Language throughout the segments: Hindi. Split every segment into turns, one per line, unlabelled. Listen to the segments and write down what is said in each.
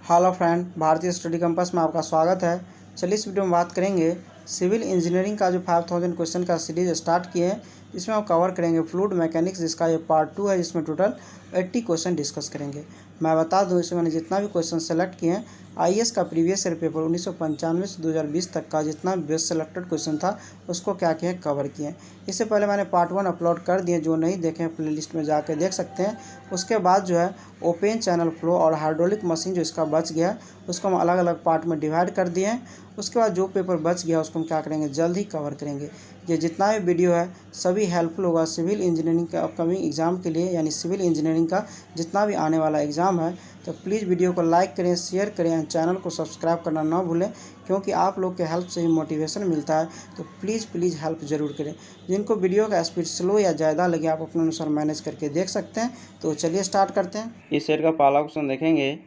हेलो फ्रेंड, भारतीय स्टडी कंपास में आपका स्वागत है। चलिए इस वीडियो में बात करेंगे सिविल इंजीनियरिंग का जो 5000 क्वेश्चन का सीरीज स्टार्ट किए हैं। इसमें हम कवर करेंगे फ्लूइड मैकेनिक्स, जिसका ये पार्ट 2 है, जिसमें टोटल 80 क्वेश्चन डिस्कस करेंगे। मैं बता दूं, इसमें मैंने जितना भी क्वेश्चन सेलेक्ट किए हैं, आईएएस का प्रीवियस ईयर पेपर 1995 से 2020 तक का जितना भी बेस्ट सेलेक्टेड क्वेश्चन था, उसको क्या किए कवर किए हैं। इससे पहले मैंने पार्ट 1 अपलोड कर दिए, जो नहीं देखे प्ले लिस्ट में जाकर देख सकते हैं। उसके बाद जो है ओपन चैनल फ्लो और हाइड्रोलिक मशीन जो इसका बच गया, उसको हम अलग अलग पार्ट में डिवाइड कर दिए हैं। उसके बाद जो पेपर बच गया उसको हम क्या करेंगे, जल्द ही कवर करेंगे। ये जितना भी वीडियो है सभी हेल्पफुल होगा सिविल इंजीनियरिंग के अपकमिंग एग्ज़ाम के लिए, यानी सिविल इंजीनियरिंग का जितना भी आने वाला एग्ज़ाम है। तो प्लीज़ वीडियो को लाइक करें, शेयर करें एंड चैनल को सब्सक्राइब करना ना भूलें, क्योंकि आप लोग के हेल्प से ही मोटिवेशन मिलता है। तो प्लीज़ हेल्प ज़रूर करें। जिनको वीडियो का स्पीड स्लो या ज़्यादा लगे, आप अपने अनुसार मैनेज करके देख सकते हैं। तो चलिए स्टार्ट करते हैं।
इस सेट का पहला क्वेश्चन देखेंगे।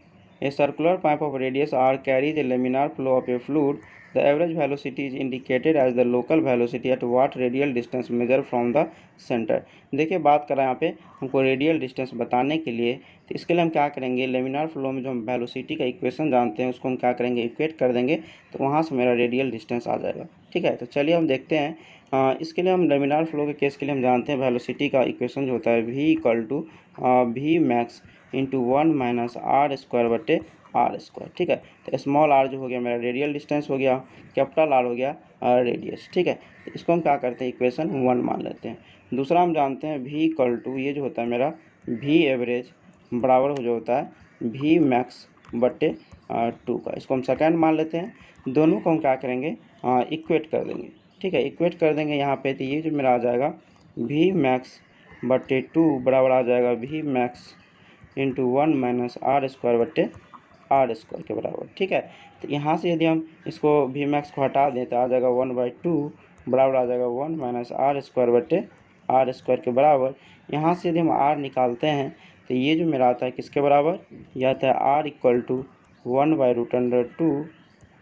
A circular pipe of radius R carries a laminar flow of a fluid. The average velocity is indicated as the local velocity at what radial distance measure from the centre. देखिए, बात कर रहे हैं यहाँ पे हमको रेडियल डिस्टेंस बताने के लिए। तो इसके लिए हम क्या करेंगे, लेमिनार फ्लो में जो हम वेलोसिटी का इक्वेशन जानते हैं उसको हम क्या करेंगे, इक्वेट कर देंगे। तो वहाँ से मेरा रेडियल डिस्टेंस आ जाएगा। ठीक है, तो चलिए हम देखते हैं। इसके लिए हम लेमिनार फ्लो के केस के लिए हम जानते हैं वेलोसिटी का इक्वेशन जो होता है v equal to V max into 1 minus R square बटे आर स्क्वायर। ठीक है, तो स्मॉल आर जो हो गया मेरा रेडियल डिस्टेंस हो गया, कैपिटल आर हो गया रेडियस। ठीक है, तो इसको हम क्या करते हैं, इक्वेशन 1 मान लेते हैं। दूसरा हम जानते हैं v इक्वल टू, ये जो होता है मेरा v एवरेज बराबर हो जो होता है v मैक्स बटे 2 का, इसको हम सेकेंड मान लेते हैं। दोनों को हम क्या करेंगे, इक्वेट कर देंगे। ठीक है, इक्वेट कर देंगे यहाँ पे, तो ये जो मेरा आ जाएगा v मैक्स बटे 2 बराबर आ जाएगा v max into 1 minus R square बटे आर स्क्वायर के बराबर। ठीक है, तो यहाँ से यदि हम इसको वी मैक्स को हटा दें तो आ जाएगा 1/2 बराबर आ जाएगा 1 माइनस आर स्क्वायर बटे आर स्क्वायर के बराबर। यहाँ से यदि हम आर निकालते हैं तो ये जो मेरा आता है किसके बराबर, यह आता है R equal to 1/√2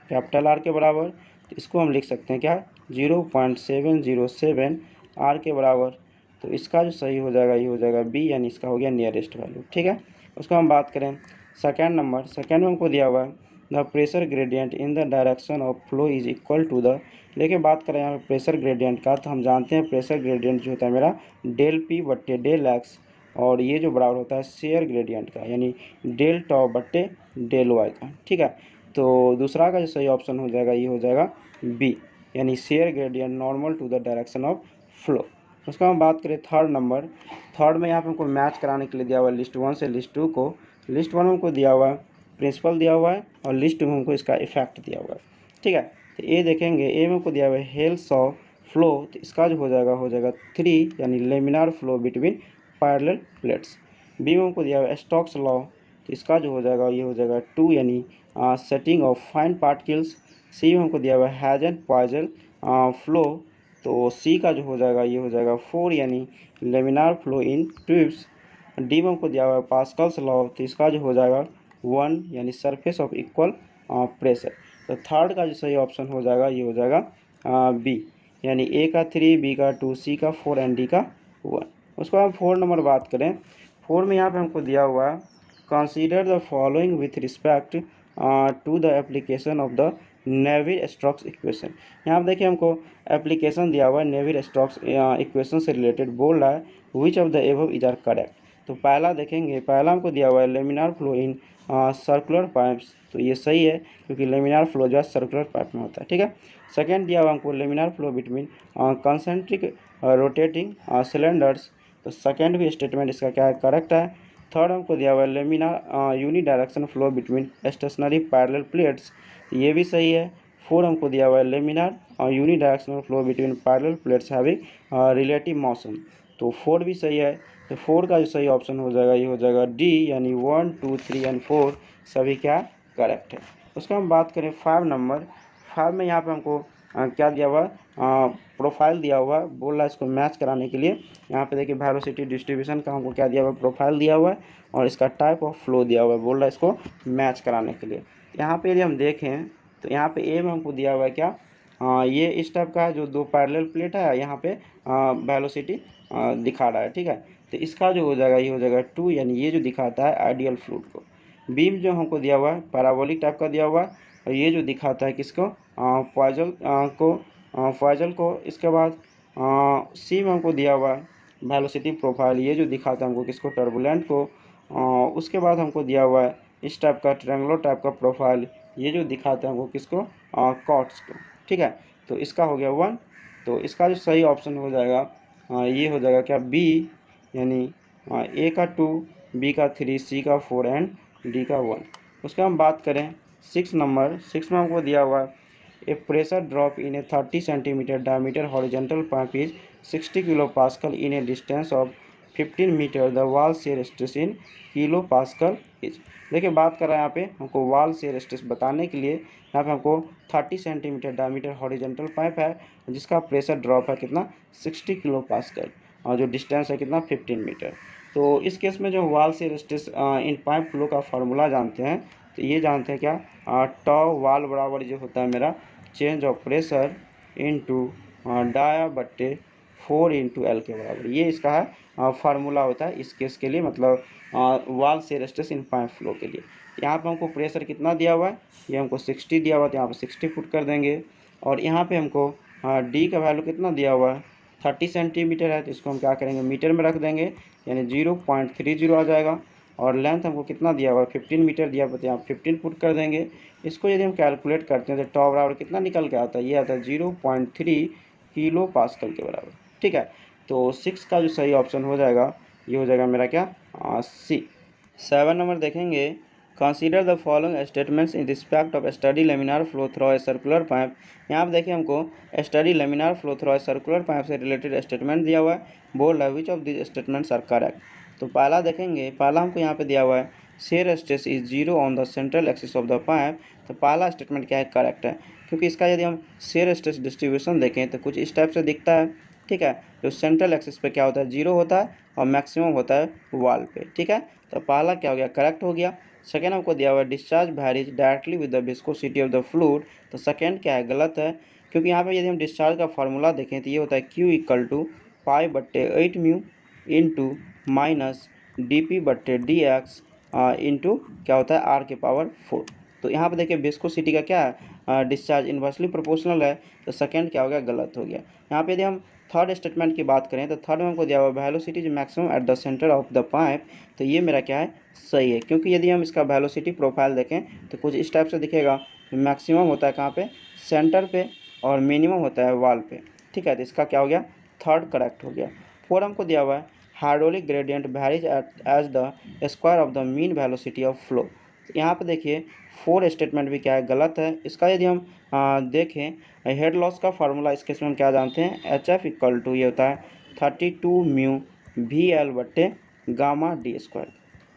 capital R के बराबर। तो इसको हम लिख सकते हैं क्या, 0.707 आर के बराबर। तो इसका जो सही हो जाएगा ये हो जाएगा बी, यानी इसका हो गया नियरेस्ट वैल्यू। ठीक है, उसको हम बात करें सेकेंड नंबर। सेकेंड में हमको दिया हुआ है the pressure gradient in the direction of flow is equal to the. लेकिन बात करें यहाँ पे प्रेशर ग्रेडियंट का, तो हम जानते हैं प्रेशर ग्रेडियंट जो होता है मेरा डेल पी बट्टे डेल एक्स, और ये जो बराबर होता है शेयर ग्रेडियंट का, यानी डेल टॉप बट्टे डेल वाई का। ठीक है, तो दूसरा का जो सही ऑप्शन हो जाएगा ये हो जाएगा बी, यानी shear gradient normal to the direction of flow. उसका हम बात करें थर्ड नंबर। थर्ड में यहाँ पे हमको मैच कराने के लिए दिया हुआ है लिस्ट 1 से लिस्ट 2 को। लिस्ट 1 में हमको दिया हुआ है प्रिंसिपल दिया हुआ है, और लिस्ट 2 में हमको इसका इफेक्ट दिया हुआ है। ठीक है, तो ए देखेंगे, ए में हमको दिया हुआ है हेल्स ऑफ फ्लो, तो इसका जो हो जाएगा 3, यानी laminar flow between parallel plates. B में हमको दिया हुआ है स्टोक्स लॉ, तो इसका जो हो जाएगा ये हो जाएगा 2, यानी सेटिंग ऑफ फाइन पार्टिकल्स। सी में हमको दिया हुआ है हैजन पॉइजन फ्लो, तो सी का जो हो जाएगा ये हो जाएगा 4, यानी लेमिनार फ्लो इन ट्यूब्स। डी में हमको दिया हुआ है पास्कल्स लॉ, तो इसका जो हो जाएगा 1, यानी सरफेस ऑफ इक्वल प्रेशर। तो थर्ड का जो सही ऑप्शन हो जाएगा ये हो जाएगा बी, यानी ए का 3, बी का 2, सी का 4 एंड डी का 1। उसको हम 4 नंबर बात करें। 4 में यहाँ पे हमको दिया हुआ है consider the following with respect to the application of the Navier Stokes equation. यहाँ पर देखिए हमको एप्लीकेशन दिया हुआ है नेवियर स्टोक्स इक्वेशन से रिलेटेड, बोल रहा है which of the above is are correct. तो पहला देखेंगे, पहला हमको दिया हुआ है laminar flow in circular pipes, तो ये सही है क्योंकि लेमिनार फ्लो जो है सर्कुलर पाइप में होता है। ठीक है, सेकेंड दिया हुआ हमको laminar flow between concentric rotating cylinders, तो सेकेंड भी स्टेटमेंट इसका क्या है, करेक्ट है। थर्ड हमको दिया हुआ है laminar uni direction flow between stationary parallel plates, ये भी सही है। फोर हमको दिया हुआ है laminar uni directional flow between parallel plates having relative motion, तो 4 भी सही है। तो 4 का जो सही ऑप्शन हो जाएगा ये हो जाएगा डी, यानी 1, 2, 3 एंड 4 सभी क्या करेक्ट है। उसका हम बात करें 5 नंबर। 5 में यहाँ पे हमको क्या दिया हुआ है, प्रोफाइल दिया हुआ है, बोल रहा है इसको मैच कराने के लिए। यहाँ पे देखिए वेलोसिटी डिस्ट्रीब्यूशन का हमको क्या दिया हुआ है, प्रोफाइल दिया हुआ है, और इसका टाइप ऑफ फ्लो दिया हुआ है, बोल रहा है इसको मैच कराने के लिए। यहाँ पे यदि हम देखें तो यहाँ पे ए में हमको दिया हुआ है क्या, ये इस टाइप का जो 2 पैरेलल प्लेट है, यहाँ पे वेलोसिटी दिखा रहा है। ठीक है, तो इसका जो हो जाएगा ये हो जाएगा 2, यानी ये जो दिखाता है आइडियल फ्लूइड को। बीम जो हमको दिया हुआ है पैराबोलिक टाइप का दिया हुआ है, और ये जो दिखाता है किसको, पॉइजल को। इसके बाद सी में हमको दिया हुआ है वेलोसिटी प्रोफाइल, ये जो दिखाता है हमको किसको, टर्बुलेंट को। उसके बाद हमको दिया हुआ है इस टाइप का ट्रायंगुलर टाइप का प्रोफाइल, ये जो दिखाता है हमको किसको, कॉर्ड्स को। ठीक है, तो इसका हो गया 1। तो इसका जो सही ऑप्शन हो जाएगा ये हो जाएगा क्या, बी, यानी ए का 2, बी का 3, सी का 4 एंड डी का 1। उसका हम बात करें 6 नंबर, 6 में हमको दिया हुआ है a pressure drop in a 30 centimetre diameter horizontal pipe is 60 kilo pascal in a distance of 15 metre, the wall shear stress in kilo pascal is. देखिए बात कर रहा है यहाँ पे हमको वॉल शेयर स्ट्रेस बताने के लिए, यहाँ पे हमको 30 सेंटीमीटर डायमीटर हॉरिजॉन्टल पाइप है जिसका प्रेशर ड्रॉप है कितना, 60 किलो पास्कल, और जो डिस्टेंस है कितना, 15 मीटर। तो इस केस में जो वॉल शेयर स्ट्रेस इन पाइप फ्लो का फार्मूला जानते हैं, तो ये जानते हैं क्या, टॉ वॉल बराबर जो होता है मेरा चेंज ऑफ प्रेशर इनटू डाया बट्टे 4 इंटू एल के बराबर, ये इसका है फार्मूला होता है इस केस के लिए, मतलब वॉल शेयर स्ट्रेस इन पाइप फ्लो के लिए। यहाँ पे हमको प्रेशर कितना दिया हुआ है, ये हमको 60 दिया हुआ है, तो यहाँ पे 60 फुट कर देंगे। और यहाँ पे हमको डी का वैल्यू कितना दिया हुआ है, 30 सेंटीमीटर है, तो इसको हम क्या करेंगे, मीटर में रख देंगे, यानी 0.30 आ जाएगा। और लेंथ हमको कितना दिया हुआ है, 15 मीटर दिया हुआ, तो यहाँ 15 फुट कर देंगे। इसको यदि हम कैलकुलेट करते हैं तो टॉ बराबर कितना निकल के आता है, ये आता है 0.3 किलो पास्कल के बराबर। ठीक है, तो 6 का जो सही ऑप्शन हो जाएगा ये हो जाएगा मेरा क्या, सी। 7 नंबर देखेंगे, consider the following statements in respect of steady laminar flow through a circular pipe. यहाँ पर देखिए हमको steady laminar flow through a circular pipe से रिलेटेड स्टेटमेंट दिया हुआ है, बोल रहा है which of this statements are correct. तो पहला देखेंगे, पहला हमको यहाँ पे दिया हुआ है shear stress is 0 on the central axis of the pipe. तो पहला स्टेटमेंट क्या है, करेक्ट है, क्योंकि इसका यदि हम शेयर स्ट्रेस डिस्ट्रीब्यूशन देखें तो कुछ इस टाइप से दिखता है। ठीक है, जो सेंट्रल एक्सिस पे क्या होता है, 0 होता है, और मैक्सिमम होता है वॉल पे। ठीक है, तो पहला क्या हो गया, करेक्ट हो गया। सेकेंड हमको दिया हुआ है discharge varies directly with the viscosity of the fluid. तो सेकेंड क्या है, गलत है, क्योंकि यहाँ पे यदि हम डिस्चार्ज का फार्मूला देखें तो ये होता है Q = π/8 mu into minus dp/dx into क्या होता है r⁴। तो यहाँ पे देखिए विस्कोसिटी का क्या है, डिस्चार्ज इन्वर्सली प्रोपोर्शनल है, तो सेकंड क्या हो गया, गलत हो गया। यहाँ पे यदि हम थर्ड स्टेटमेंट की बात करें तो थर्ड में हमको दिया हुआ velocity is maximum at the centre of the pipe. तो ये मेरा क्या है, सही है, क्योंकि यदि हम इसका वेलोसिटी प्रोफाइल देखें तो कुछ इस टाइप से दिखेगा, मैक्सिमम होता है कहाँ पे, सेंटर पे, और मिनिमम होता है वॉल पे। ठीक है, तो इसका क्या हो गया, थर्ड करेक्ट हो गया। फोर्थ हमको दिया हुआ है hydraulic gradient varies as the square of the mean velocity of flow. यहाँ पे देखिए 4 स्टेटमेंट भी क्या है, गलत है। इसका यदि हम देखें हेड लॉस का फार्मूला इस केस में हम क्या जानते हैं, HF = ये होता है 32 म्यू VL/γ/d²।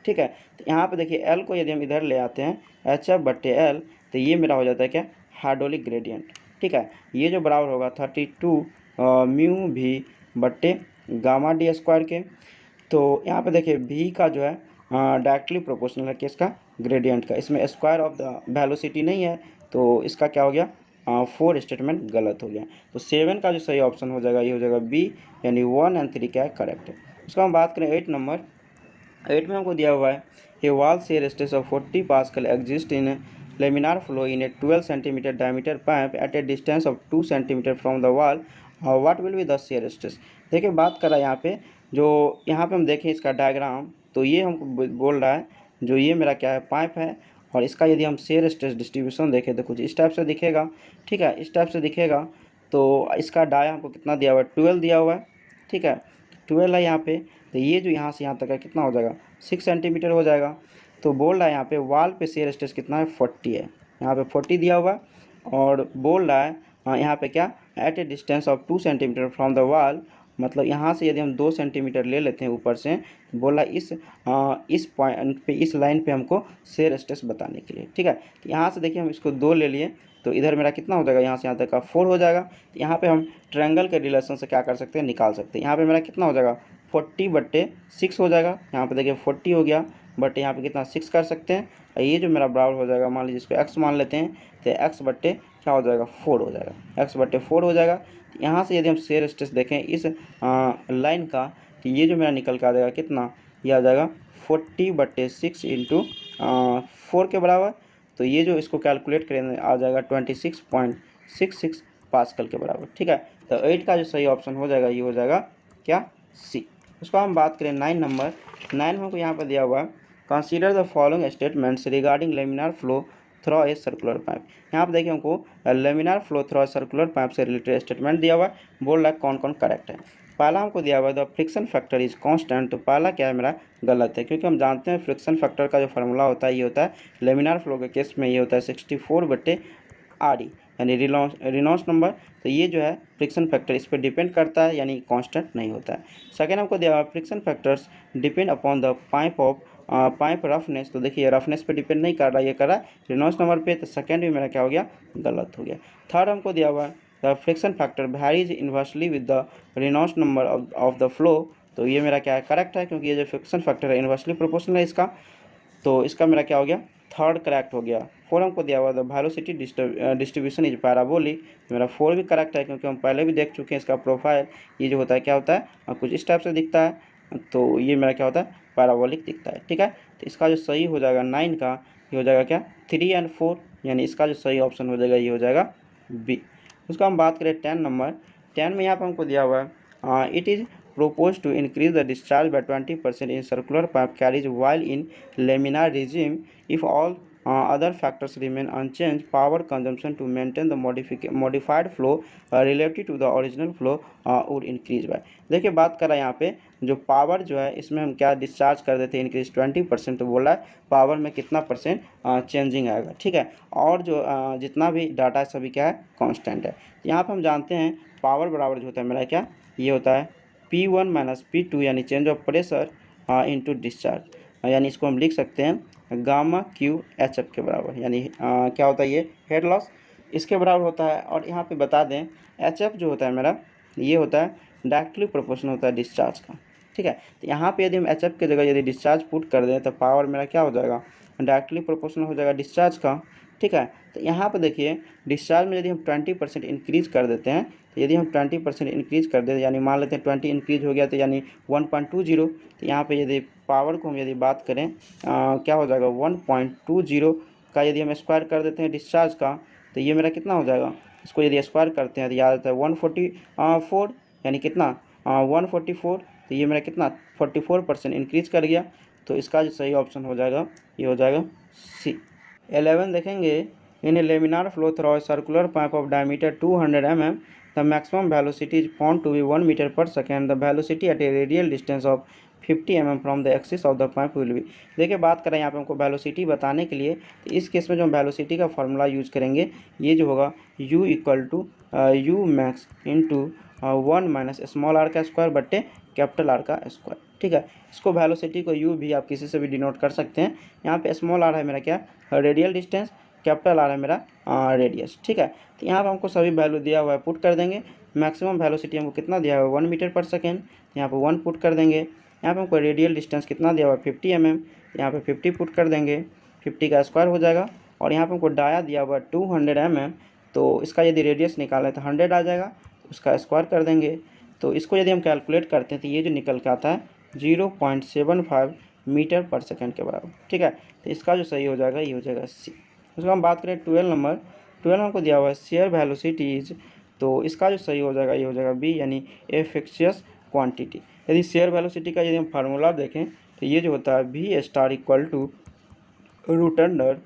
ठीक है, तो यहाँ पे देखिए L को यदि हम इधर ले आते हैं HF/L, तो ये मेरा हो जाता है क्या, हाइड्रोलिक ग्रेडियंट। ठीक है, ये जो बराबर होगा 32 म्यू V/γ/d² के। तो यहाँ पे देखिए V का जो है डायरेक्टली प्रोपोर्शनल है किसका, ग्रेडियंट का, इसमें स्क्वायर ऑफ द वेलोसिटी नहीं है, तो इसका क्या हो गया, 4 स्टेटमेंट गलत हो गया। तो 7 का जो सही ऑप्शन हो जाएगा ये हो जाएगा बी, यानी 1 और 3 क्या है, करेक्ट है। उसका हम बात करें 8 नंबर, 8 में हमको दिया हुआ है a wall shear stress of 40 pascal exist in laminar flow in a 12 centimetre diameter pipe at a distance of 2 centimetre from the wall, what will be the shear stress. देखिए बात कर रहा है यहाँ पे, जो यहाँ पे हम देखें इसका डायग्राम, तो ये हमको बोल रहा है जो ये मेरा क्या है, पाइप है, और इसका यदि हम शेयर स्ट्रेस डिस्ट्रीब्यूशन देखें तो कुछ इस टाइप से दिखेगा। ठीक है, इस टाइप से दिखेगा। तो इसका डाया हमको कितना दिया हुआ है, 12 दिया हुआ है। ठीक है, 12 है यहाँ पे, तो ये जो यहाँ से यहाँ तक है कितना हो जाएगा, 6 सेंटीमीटर हो जाएगा। तो बोल रहा है यहाँ पे वॉल पे शेयर स्ट्रेस कितना है, 40 है, यहाँ पे 40 दिया हुआ है। और बोल रहा है यहाँ पे क्या, at a distance of 2 centimetre from the wall, मतलब यहाँ से यदि हम 2 सेंटीमीटर ले लेते हैं ऊपर से, तो बोला इस पॉइंट पे, इस लाइन पे हमको शेयर स्ट्रेस बताने के लिए। ठीक है, तो यहाँ से देखिए हम इसको 2 ले लिए, तो इधर मेरा कितना हो जाएगा, यहाँ से यहाँ तक का 4 हो जाएगा। तो यहाँ पे हम ट्रायंगल के रिलेशन से क्या कर सकते हैं, निकाल सकते हैं। यहाँ पे मेरा कितना हो जाएगा, 40/6 हो जाएगा। यहाँ पे देखिए 40 हो गया, बट यहाँ पे कितना 6 कर सकते हैं। और ये जो मेरा बराबर हो जाएगा, मान लीजिए इसको x मान लेते हैं, तो x/ क्या हो जाएगा, 4 हो जाएगा, x/4 हो जाएगा। यहाँ से यदि हम शेयर स्ट्रेस देखें इस लाइन का, तो ये जो मेरा निकल के आ जाएगा कितना, ये आ जाएगा 40/6 इंटू 4 के बराबर, तो ये जो इसको कैलकुलेट करेंगे आ जाएगा 26.66 पास्कल के बराबर, ठीक है। तो 8 का जो सही ऑप्शन हो जाएगा ये हो जाएगा क्या, सी। उसको हम बात करें 9 नंबर। 9 में हमको यहाँ पर दिया हुआ है consider the following statements regarding laminar flow through a circular pipe. यहाँ पर देखिए हमको laminar flow through a circular pipe से रिलेटेड स्टेटमेंट दिया हुआ है, बोल रहा है कौन कौन करेक्ट है। पहला हमको दिया हुआ है the friction factor is constant, तो पहला क्या है मेरा गलत है, क्योंकि हम जानते हैं फ्रिक्शन फैक्टर का जो फार्मूला होता है ये होता है लेमिनार फ्लो के केस में ये होता है 64/RE यानी रिनॉल्ड्स नंबर। तो ये जो है फ्रिक्शन फैक्टर इस पर डिपेंड करता है, यानी कांस्टेंट नहीं होता है। सेकेंड हमको दिया हुआ friction factors depend upon the pipe roughness, तो देखिए रफनेस पे डिपेंड नहीं कर रहा, ये कर रहा है रिनॉल्ड्स नंबर पे, तो सेकेंड भी मेरा क्या हो गया, गलत हो गया। थर्ड हमको दिया हुआ है the friction factor varies inversely with the Reynolds number of the flow, तो ये मेरा क्या है करेक्ट है, क्योंकि ये जो फ्रिक्शन फैक्टर है इन्वर्सली प्रोपोर्शनल है इसका, तो इसका मेरा क्या हो गया, थर्ड करेक्ट हो गया। फोर हमको दिया हुआ the velocity distribution is parabolic, मेरा फोर भी करेक्ट है, क्योंकि हम पहले भी देख चुके हैं इसका प्रोफाइल, ये जो होता है क्या होता है कुछ इस टाइप से दिखता है, तो ये मेरा क्या होता है पैराबोलिक दिखता है, ठीक है। तो इसका जो सही हो जाएगा 9 का ये हो जाएगा क्या 3 और 4, यानी इसका जो सही ऑप्शन हो जाएगा ये हो जाएगा बी। उसका हम बात करें 10 नंबर। 10 में यहाँ पर हमको दिया हुआ है it is proposed to increase the discharge by 20% in circular pipe carriage while in laminar regime if all other factors remain unchanged. Power consumption to maintain the modified flow relative to the original flow would increase by, देखिए बात कर रहा है यहाँ पे जो पावर जो है इसमें हम क्या डिस्चार्ज कर देते हैं इंक्रीज 20%, तो बोल रहा है पावर में कितना परसेंट चेंजिंग आएगा, ठीक है। और जो जितना भी डाटा है सभी क्या है कांस्टेंट है। यहाँ पे हम जानते हैं पावर बराबर जो होता है मेरा क्या ये होता है P1 माइनस P2 यानी change of pressure into discharge, यानी इसको हम लिख सकते हैं गामा क्यू एच एफ के बराबर, यानी क्या होता है ये हेड लॉस इसके बराबर होता है। और यहाँ पे बता दें एच एफ जो होता है मेरा ये होता है डायरेक्टली प्रोपोर्शनल होता है डिस्चार्ज का, ठीक है। तो यहाँ पे यदि हम एच एफ की जगह यदि डिस्चार्ज पुट कर दें तो पावर मेरा क्या हो जाएगा डायरेक्टली प्रोपोर्शनल हो जाएगा डिस्चार्ज का, ठीक है। तो यहाँ पर देखिए डिस्चार्ज में यदि हम 20% इंक्रीज़ कर देते हैं, तो यदि हम 20% इंक्रीज़ कर दें यानी मान लेते हैं 20 इंक्रीज हो गया तो यानी 1.20, तो यहाँ पे यदि पावर को हम यदि बात करें क्या हो जाएगा 1.20 का यदि हम स्क्वायर कर देते हैं डिस्चार्ज का, तो ये मेरा कितना हो जाएगा, इसको यदि स्क्वायर करते हैं तो याद आता है 144 यानी कितना 144, तो ये मेरा कितना 44% इंक्रीज़ कर गया, तो इसका जो सही ऑप्शन हो जाएगा ये हो जाएगा सी। 11 देखेंगे in a laminar flow through a circular pipe of diameter 200 mm the maximum velocity is found to be 1 meter per second, the velocity at a radial distance of 50 mm from the axis of the pipe will be, देखिए बात करें यहाँ पे हमको वेलोसिटी बताने के लिए, तो इस केस में जो हम वेलोसिटी का फार्मूला यूज करेंगे ये जो होगा u equal to U max into 1 minus small R का स्क्वायर बट्टे कैपिटल आर का स्क्वायर, ठीक है। इसको वेलोसिटी को u भी आप किसी से भी डिनोट कर सकते हैं। यहाँ पे स्मॉल आर है मेरा क्या रेडियल डिस्टेंस, कैपिटल आर है मेरा रेडियस, ठीक है। तो यहाँ पर हमको सभी वैल्यू दिया हुआ है पुट कर देंगे। मैक्सिमम वेलोसिटी हमको कितना दिया हुआ है 1 मीटर पर सेकेंड, यहाँ पर 1 पुट कर देंगे। यहाँ पे हमको रेडियल डिस्टेंस कितना दिया हुआ है 50 mm, यहाँ पे 50 पुट कर देंगे, 50 का स्क्वायर हो जाएगा। और यहाँ पे हमको डाया दिया हुआ है 200 mm, तो इसका यदि रेडियस निकालें तो 100 आ जाएगा, उसका स्क्वायर कर देंगे। तो इसको यदि हम कैलकुलेट करते हैं तो ये जो निकल के आता है 0.75 मीटर पर सेकेंड के बराबर, ठीक है। तो इसका जो सही हो जाएगा ये हो जाएगा सी। उसको हम बात करें 12 नंबर। 12 हमको दिया हुआ है शेयर वेलोसिटीज, तो इसका जो सही हो जाएगा ये हो जाएगा बी, यानी ए फिक्सियस क्वांटिटी। यदि शेयर वेलोसिटी का यदि हम फार्मूला देखें तो ये जो होता है V star equal to root under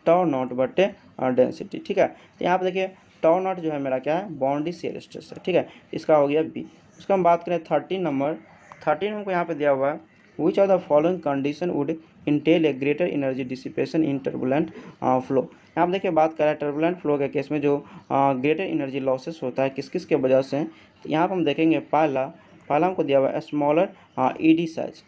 tau naught बटे डेंसिटी, ठीक है। तो यहाँ पर देखिए टाउ नॉट जो है मेरा क्या है बाउंड्री शेयर स्ट्रेस है, ठीक है। इसका हो गया बी। उसका हम बात करें 13 नंबर। 13 हमको यहाँ पे दिया हुआ है which are the following condition would entail a greater energy dissipation in turbulent flow. यहाँ पर देखिए बात कर रहे हैं टर्बुलेंट फ्लो के केस में जो ग्रेटर एनर्जी लॉसेस होता है किस किस के वजह से, तो यहाँ पर हम देखेंगे पहला हमको दिया हुआ है स्मॉलर ईडी साइज,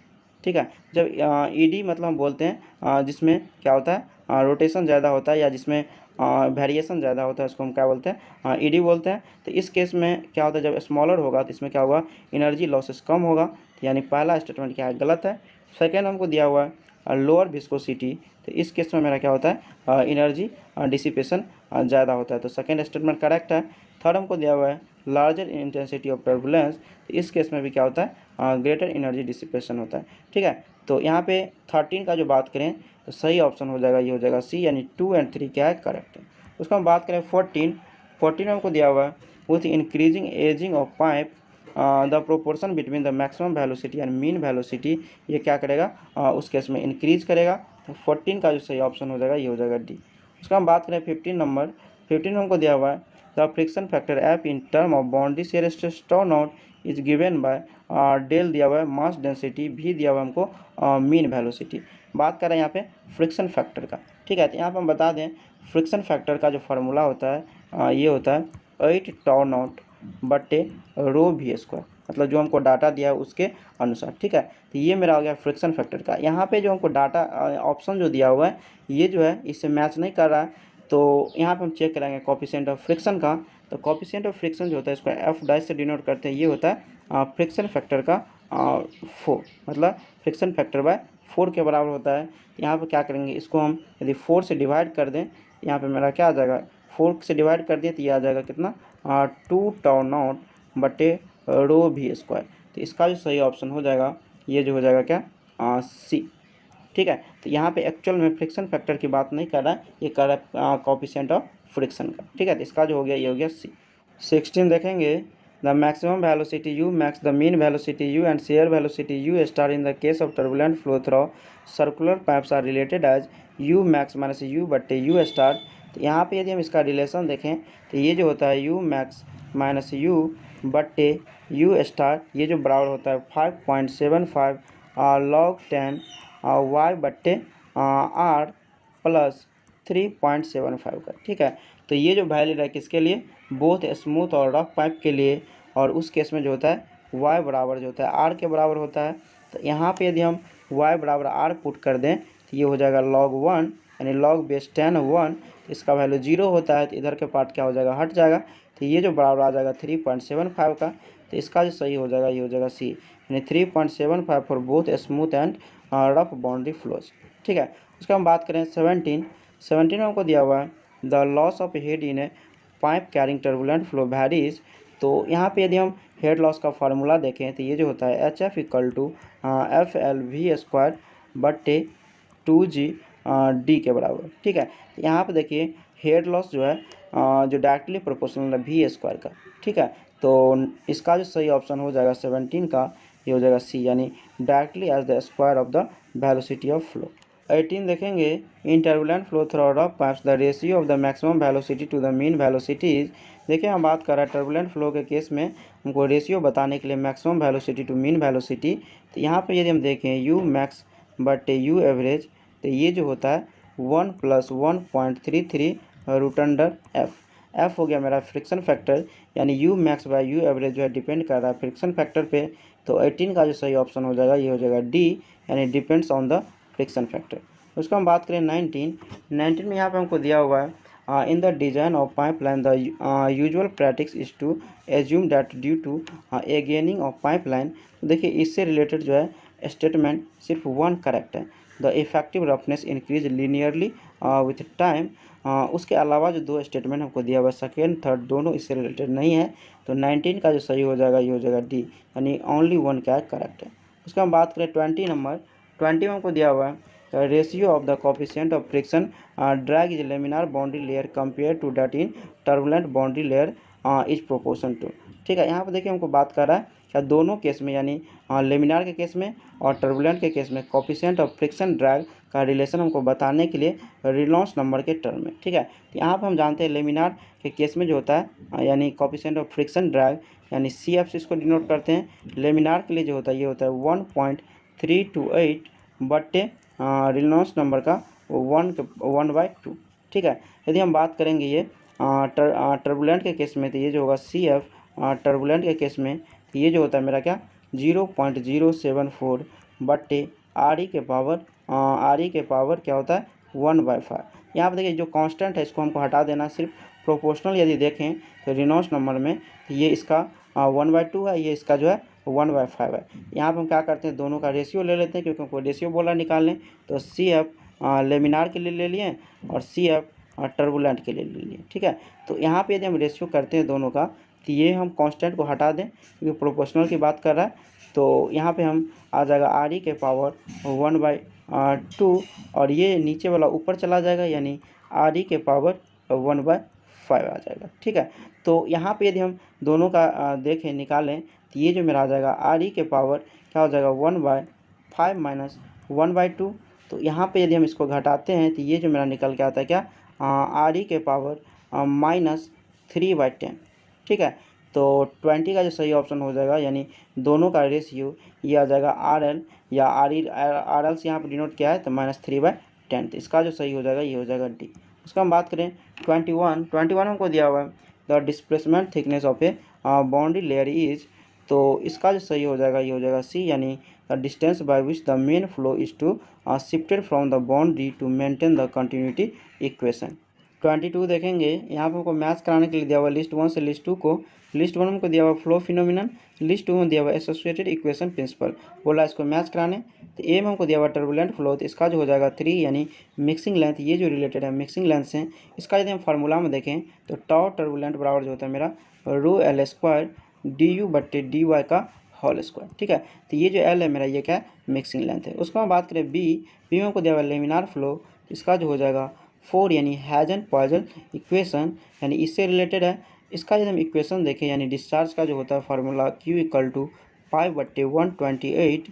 ठीक है। जब ईडी मतलब हम बोलते हैं जिसमें क्या होता है रोटेशन ज़्यादा होता है या जिसमें वेरिएशन ज़्यादा होता है उसको हम क्या बोलते हैं ईडी बोलते हैं। तो इस केस में क्या होता है जब स्मॉलर होगा तो इसमें क्या होगा एनर्जी लॉसेस कम होगा, यानी पहला स्टेटमेंट क्या है गलत है। सेकेंड हमको दिया हुआ है लोअर विस्कोसिटी, तो इस केस में मेरा क्या होता है एनर्जी डिसिपेशन ज़्यादा होता है, तो सेकेंड स्टेटमेंट करेक्ट है। थर्ड हमको दिया हुआ है लार्जर इंटेंसिटी ऑफ टर्बुलेंस, तो इस केस में भी क्या होता है ग्रेटर एनर्जी डिसिपेशन होता है, ठीक है। तो यहाँ पे 13 का जो बात करें तो सही ऑप्शन हो जाएगा, ये हो जाएगा सी, यानी 2 और 3 क्या है, करेक्ट है। उसका हम बात करें 14 में हमको दिया हुआ है with increasing ageing of pipe the proportion between the maximum velocity and mean velocity, ये क्या करेगा, उस केस में इंक्रीज करेगा। तो 14 का जो सही ऑप्शन हो जाएगा ये हो जाएगा डी। उसका हम बात करें 15 में हमको दिया हुआ है the friction factor F in term of boundary shear stress tau naught is given by del दिया हुआ है मास डेंसिटी, भी दिया हुआ है हमको मीन वेलोसिटी। बात कर रहे हैं यहाँ पे फ्रिक्शन फैक्टर का, ठीक है। तो यहाँ पर हम बता दें फ्रिक्शन फैक्टर का जो फार्मूला होता है ये होता है 8 टॉ नॉट बटे रो वी स्क्वायर, मतलब जो हमको डाटा दिया है उसके अनुसार, ठीक है। तो ये मेरा हो गया फ्रिक्शन फैक्टर का। यहाँ पे जो हमको डाटा ऑप्शन जो दिया हुआ है ये जो है इससे मैच नहीं कर रहा है, तो यहाँ पे हम चेक करेंगे कोफिशिएंट ऑफ फ्रिक्शन का। तो कोफिशिएंट ऑफ फ्रिक्शन जो होता है इसको एफ डैश से डिनोट करते हैं, ये होता है फ्रिक्शन फैक्टर का 4, मतलब फ्रिक्शन फैक्टर बाय 4 के बराबर होता है। यहाँ पे क्या करेंगे, इसको हम यदि 4 से डिवाइड कर दें, यहाँ पे मेरा क्या आ जाएगा, 4 से डिवाइड कर दिए तो ये आ जाएगा कितना, 2 टॉ नॉट बटे रो वी स्क्वायर। तो इसका जो सही ऑप्शन हो जाएगा ये जो हो जाएगा क्या, सी, ठीक है। तो यहाँ पे एक्चुअल में फ्रिक्शन फैक्टर की बात नहीं कर रहा है, ये कर रहा है कोफिशिएंट ऑफ फ्रिक्शन का, ठीक है। तो इसका जो हो गया ये हो गया सी। 16 देखेंगे the maximum velocity U max the mean velocity U and shear velocity U star in the case of turbulent flow through circular pipes are related as U max minus U बटे यू स्टार। तो यहाँ पे यदि हम इसका रिलेशन देखें तो ये जो होता है यू मैक्स माइनस यू बटे यू स्टार, ये जो बराबर होता है 5.75 log 10 वाई बट्टे आर प्लस 3.75 का, ठीक है। तो ये जो वैल्यू है किसके लिए, बोथ स्मूथ और रफ पाइप के लिए, और उस केस में जो होता है वाई बराबर जो होता है आर के बराबर होता है। तो यहाँ पे यदि हम वाई बराबर आर पुट कर दें तो ये हो जाएगा log 1, यानी log बेस 10 1, इसका वैल्यू 0 होता है तो इधर के पार्ट क्या हो जाएगा, हट जाएगा। तो ये जो बराबर आ जाएगा 3.75 का, तो इसका जो सही हो जाएगा ये हो जाएगा सी, यानी 3.75 for both smooth and rough boundary flows, ठीक है। उसका हम बात करें 17 में हमको दिया हुआ है the loss of head in a pipe carrying turbulent flow varies. तो यहाँ पे यदि हम हेड लॉस का फार्मूला देखें तो ये जो होता है H F equal to F L V square बटे 2G डी के बराबर, ठीक है। तो यहाँ पे देखिए हेड लॉस जो है जो डायरेक्टली प्रोपोर्शनल है वी स्क्वायर का, ठीक है। तो इसका जो सही ऑप्शन हो जाएगा 17 का ये हो जाएगा सी, यानी directly as the square of the velocity of flow. 18 देखेंगे in turbulent flow through rough pipes the ratio of the maximum velocity to the mean velocity is. देखिए हम बात कर रहे हैं टर्बुलेंट फ्लो के केस में हमको रेशियो बताने के लिए maximum velocity to mean velocity. तो यहाँ पे यदि हम देखें यू मैक्स बटे यू एवरेज, तो ये जो होता है 1 + 1.33 रूट अंडर एफ हो गया मेरा फ्रिक्शन फैक्टर, यानी you max bye you average जो है डिपेंड कर रहा है फ्रिक्शन फैक्टर पे। तो 18 का जो सही ऑप्शन हो जाएगा ये हो जाएगा डी, यानी depends on the friction factor. उसको हम बात करें 19 में यहाँ पे हमको दिया हुआ है in the design of pipeline the usual practice is to assume that due to a gaining of pipeline. देखिए इससे रिलेटेड जो है स्टेटमेंट सिर्फ 1 करेक्ट है, the effective roughness increase linearly with time. उसके अलावा जो 2 स्टेटमेंट हमको दिया हुआ है सेकेंड थर्ड दोनों इससे रिलेटेड नहीं है। तो 19 का जो सही हो जाएगा ये हो जाएगा डी, यानी ओनली 1 क्या करेक्ट है। उसका हम बात करें 20 में हमको दिया हुआ है ratio of the coefficient of friction drag is laminar boundary layer compare to that in turbulent boundary layer is proportion to, ठीक है। यहाँ पर देखिए हमको बात कर रहा है क्या दोनों केस में, यानी लेमिनार के केस में और टर्बुलेंट के केस में कोफिशिएंट ऑफ फ्रिक्शन ड्रैग का रिलेशन हमको बताने के लिए रेनॉल्ड्स नंबर के टर्म में, ठीक है। तो यहाँ पर हम जानते हैं लेमिनार के केस में जो होता है यानी कोफिशिएंट ऑफ फ्रिक्शन ड्रैग यानी सी एफ से इसको डिनोट करते हैं। लेमिनार के लिए जो होता है ये होता है 1.328 बटे रेनॉल्ड्स नंबर का 1/2, ठीक है। यदि हम बात करेंगे ये टर्बुलेंट के केस में तो ये जो होगा सी एफ टर्बुलेंट के केस में तो ये जो होता है मेरा क्या 0.074 बटे आर ई के पावर क्या होता है 1/5। यहाँ पर देखिए जो कांस्टेंट है इसको हमको हटा देना, सिर्फ प्रोपोर्शनल यदि देखें तो रेनॉल्ड्स नंबर में तो ये इसका 1/2 है, ये इसका जो है 1/5 है। यहाँ पर हम क्या करते हैं दोनों का रेशियो ले लेते हैं, क्योंकि हमको रेशियो बोला निकालने। तो सी एफ लेमिनार के लिए ले लिए और सी एफ टर्बुलेंट के लिए ले लिए, ठीक है। तो यहाँ पे यदि हम रेशियो करते हैं दोनों का तो ये हम कांस्टेंट को हटा दें क्योंकि प्रोपोर्शनल की बात कर रहा है, तो यहाँ पे हम आ जाएगा आर ई के पावर 1/2 और ये नीचे वाला ऊपर चला जाएगा यानी आर ई के पावर 1/5 आ जाएगा। ठीक है, तो यहाँ पे यदि हम दोनों का देखें निकालें तो ये जो मेरा आ जाएगा आर ई के पावर क्या हो जाएगा 1/5 माइनस 1/2। तो यहाँ पे यदि हम इसको घटाते हैं तो ये जो मेरा निकल के आता है क्या आर ई के पावर -3/10। ठीक है, तो 20 का जो सही ऑप्शन हो जाएगा यानी दोनों का रेशियो ये आ जाएगा आर एल या आर एल से यहाँ पर डिनोट किया है तो -3/10। तो इसका जो सही हो जाएगा ये हो जाएगा डी। उसका हम बात करें 21 हमको दिया हुआ है the displacement thickness of A boundary layer is, तो इसका जो सही हो जाएगा ये हो जाएगा सी यानी the distance by which the main flow is to shifted from the boundary to maintain the continuity equation. 22 देखेंगे, यहाँ पर हमको मैच कराने के लिए दिया हुआ लिस्ट 1 से लिस्ट 2 को। लिस्ट 1 में को दिया हुआ फ्लो फिनोमिनन, लिस्ट 2 में दिया हुआ एसोसिएटेड इक्वेशन प्रिंसिपल, बोला इसको मैच कराने। तो ए में हमको दिया हुआ टर्बुलेंट फ्लो, तो इसका जो हो जाएगा 3 यानी मिक्सिंग लेंथ, ये जो रिलेटेड है मिक्सिंग लेंथ से। इसका यदि हम फार्मूला में देखें तो टाउ टर्बुलेंट बराबर जो होता है मेरा rho L square D you बट्टे डी वाई का होल स्क्वायर। ठीक है, तो ये जो एल है मेरा ये क्या है मिक्सिंग लेंथ है। उसको हम बात करें बी में हमको दिया हुआ लेमिनार फ्लो, इसका जो हो जाएगा 4 यानी हैजन पॉइजन इक्वेशन यानी इससे रिलेटेड है। इसका यदि हम इक्वेशन देखें यानी डिस्चार्ज का जो होता है formula Q equal to 5/128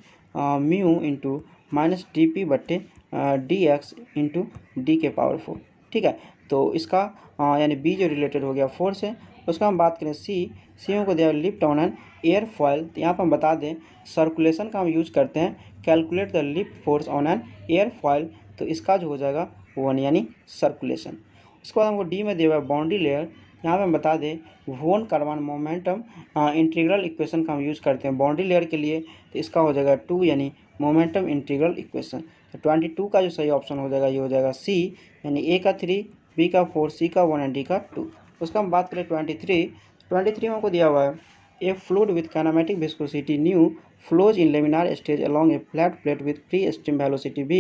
mu into minus D P बट्टे डी एक्स इंटू डी के पावर 4। ठीक है, तो इसका यानी बी जो रिलेटेड हो गया 4 से। उसका हम बात करें सी में को दिया lift on an air foil, तो यहाँ पर हम बता दें सर्कुलेशन का हम यूज करते हैं calculate the lift force on an air foil, तो इसका जो हो जाएगा 1 यानी सर्कुलेशन। उसके बाद हमको डी में दिया हुआ है बाउंड्री लेयर, यहाँ पे हम बता दें वोन कार्बन मोमेंटम इंटीग्रल इक्वेशन का हम यूज़ करते हैं बाउंड्री लेयर के लिए, तो इसका हो जाएगा 2 यानी मोमेंटम इंटीग्रल इक्वेशन। तो 22 का जो सही ऑप्शन हो जाएगा ये हो जाएगा सी यानी ए का 3, बी का 4, सी का 1 एंड डी का 2। उसका हम बात करें 23 में हमको दिया हुआ है ए fluid with kinematic viscosity new flows in laminar stage along a flat plate with free stream velocity v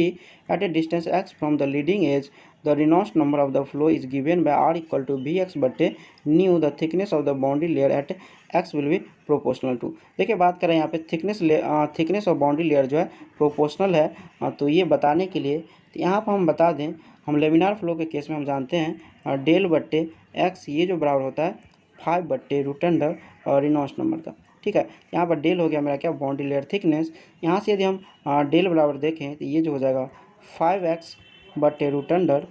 at a distance x from the leading edge. The Reynolds number of the flow is given by r equal to bx बटे nu the thickness of the boundary layer at x will be proportional to। देखिए बात करें यहाँ पे थिकनेस ऑफ बाउंड्री लेयर जो है प्रोपोर्शनल है, तो ये बताने के लिए तो यहाँ पर हम बता दें हम लेमिनार फ्लो के केस में हम जानते हैं डेल बट्टे एक्स ये जो बराबर होता है 5/√अंडर रेनॉल्ड्स नंबर का। ठीक है, यहाँ पर डेल हो गया मेरा क्या बाउंड्री लेयर थिकनेस। यहाँ से यदि हम डेल बराबर देखें तो ये जो हो जाएगा 5x/√अंडर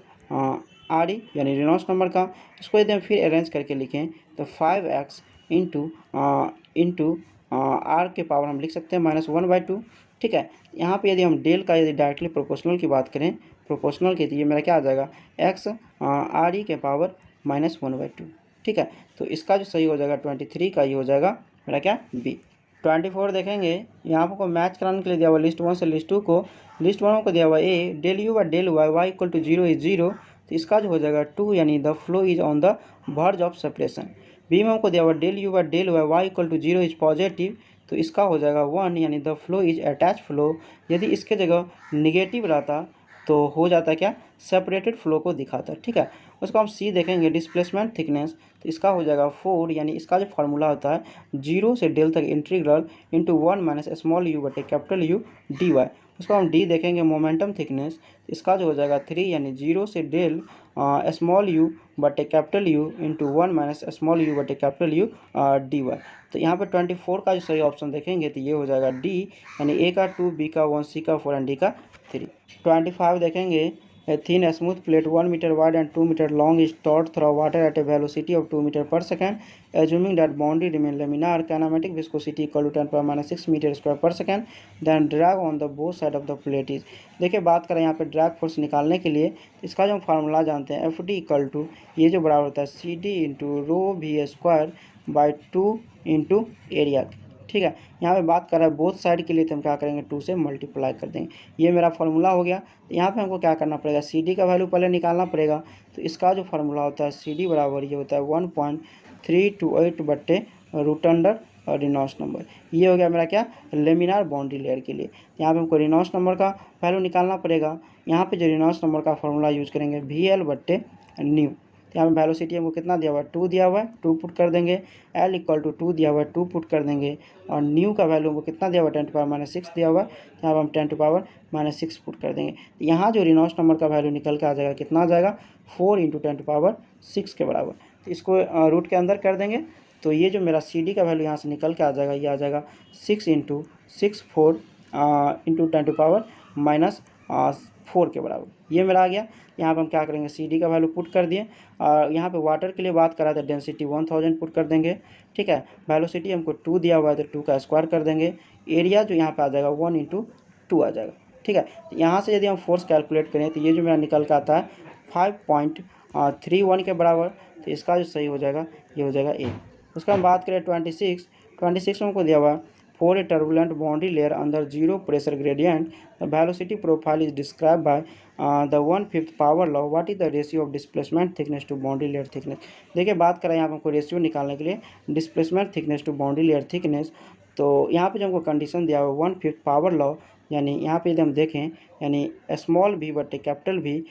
आर ई यानी रेनॉल्ड्स नंबर का। इसको यदि हम फिर अरेंज करके लिखें तो 5x इंटू आर के पावर हम लिख सकते हैं -1/2। ठीक है, यहाँ पे यदि हम डेल का यदि डायरेक्टली प्रोपोर्शनल की बात करें प्रोपोर्शनल की, तो ये मेरा क्या आ जाएगा x आर ई के पावर -1/2। ठीक है, तो इसका जो सही हो जाएगा 23 का ये हो जाएगा मेरा क्या बी। 24 देखेंगे, यहाँ पर को मैच कराने के लिए दिया हुआ लिस्ट 1 से लिस्ट 2 को। लिस्ट 1 को दिया हुआ a del u by del y y equal to 0 is 0, तो इसका जो हो जाएगा 2 यानी the flow is on the verge of separation. B में हमको दिया हुआ del u by del y y equal to 0 is positive, तो इसका हो जाएगा 1 यानी the flow is attach flow. यदि इसके जगह निगेटिव रहता तो हो जाता क्या सेपरेटेड फ्लो को दिखाता। ठीक है, उसको हम सी देखेंगे डिस्प्लेसमेंट थिकनेस, तो इसका हो जाएगा 4 यानी इसका जो फार्मूला होता है 0 से डेल तक integral into 1 minus small you बटे कैपिटल यू डी वाई। उसको हम डी देखेंगे मोमेंटम थिकनेस, इसका जो हो जाएगा 3 यानी 0 से डेल स्मॉल यू बटे capital you into 1 minus small you बटे कैपिटल यू डी वाई। तो यहाँ पर 24 का जो सही ऑप्शन देखेंगे तो ये हो जाएगा डी यानी ए का 2, बी का 1, सी का 4 एंड डी का 3। 25 देखेंगे A thin smooth plate 1 meter wide and 2 meter long is towed through water at a velocity of 2 meter per second. Assuming that boundary remain laminar, kinematic viscosity equal to 10⁻⁶ meter square per second. Then drag on the both side of the plate is। देखिए बात करें यहाँ पे ड्रैग फोर्स निकालने के लिए, इसका जो हम फार्मूला जानते हैं एफ डी इक्वल टू ये जो बराबर होता है C D into rho V square by 2 into area. ठीक है, यहाँ पे बात कर रहा है बोथ साइड के लिए, तो हम क्या करेंगे 2 से मल्टीप्लाई कर देंगे। ये मेरा फार्मूला हो गया। तो यहाँ पे हमको क्या करना पड़ेगा सी डी का वैल्यू पहले निकालना पड़ेगा। तो इसका जो फार्मूला होता है सी डी बराबर ये होता है 1.328 बट्टे √अंडर रेनॉल्ड्स नंबर। ये हो गया मेरा क्या लेमिनार बाउंड्री लेयर के लिए। यहाँ पे हमको रेनॉल्ड्स नंबर का वैल्यू निकालना पड़ेगा। यहाँ पे जो रेनॉल्ड्स नंबर का फार्मूला यूज करेंगे वी एल बट्टे न्यू। तो यहाँ पे वेलोसिटी हमको कितना दिया हुआ है, 2 दिया हुआ है, 2 पुट कर देंगे। L इक्वल टू 2 दिया हुआ है, 2 पुट कर देंगे। और न्यू का वैल्यू हमको कितना दिया हुआ है, 10⁻�6 दिया हुआ है, यहाँ पर हम 10⁻�6 पुट कर देंगे। तो यहाँ जो रेनॉल्ड्स नंबर का वैल्यू निकल के आ जाएगा, कितना आ जाएगा, 4 × 10⁻6 के बराबर। तो इसको रूट के अंदर कर देंगे, तो ये जो मेरा CD का वैल्यू यहाँ से निकल के आ जाएगा, ये आ जाएगा 6 × 64 × 10⁻⁴ के बराबर। ये मेरा आ गया। यहाँ पर हम क्या करेंगे, CD का वैल्यू पुट कर दिए। और यहाँ पे वाटर के लिए बात करा था, डेंसिटी 1000 पुट कर देंगे, ठीक है। वेलोसिटी हमको 2 दिया हुआ है, तो 2 का स्क्वायर कर देंगे। एरिया जो यहाँ पे आ जाएगा 1 × 2 आ जाएगा, ठीक है। तो यहाँ से यदि हम फोर्स कैलकुलेट करें, तो ये जो मेरा निकल के आता है 5.31 के बराबर। तो इसका जो सही हो जाएगा, ये हो जाएगा A। उसका हम बात करें 26 में हमको दिया हुआ है, for a turbulent boundary layer under zero pressure gradient, the velocity profile is described by the 1/5 power law. What is the ratio of displacement thickness to boundary layer thickness? देखिए बात करें यहाँ पर हमको रेशियो निकालने के लिए displacement thickness to boundary layer thickness. तो यहाँ पे जो हमको कंडीशन दिया हुआ है 1/5 पावर लॉ, यानी यहाँ पे यदि हम देखें, यानी स्मॉल v बट्टे कैपिटल v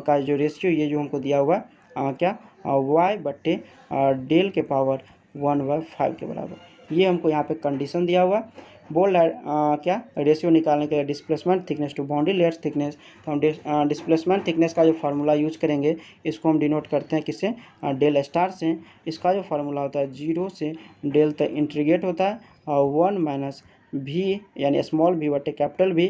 का जो रेशियो, ये जो हमको दिया हुआ है क्या, y बट्टे डेल के पावर 1/5 के बराबर। ये हमको यहाँ पे कंडीशन दिया हुआ है। बोल रहा है क्या, रेशियो निकालने के लिए displacement thickness to boundary layer thickness. तो हम डिस्प्लेसमेंट थिकनेस का जो फार्मूला यूज करेंगे, इसको हम डिनोट करते हैं किससे, डेल स्टार से। इसका जो फार्मूला होता है 0 से डेल तक इंटीग्रेट होता है, और 1 - v यानी स्मॉल v बटे कैपिटल v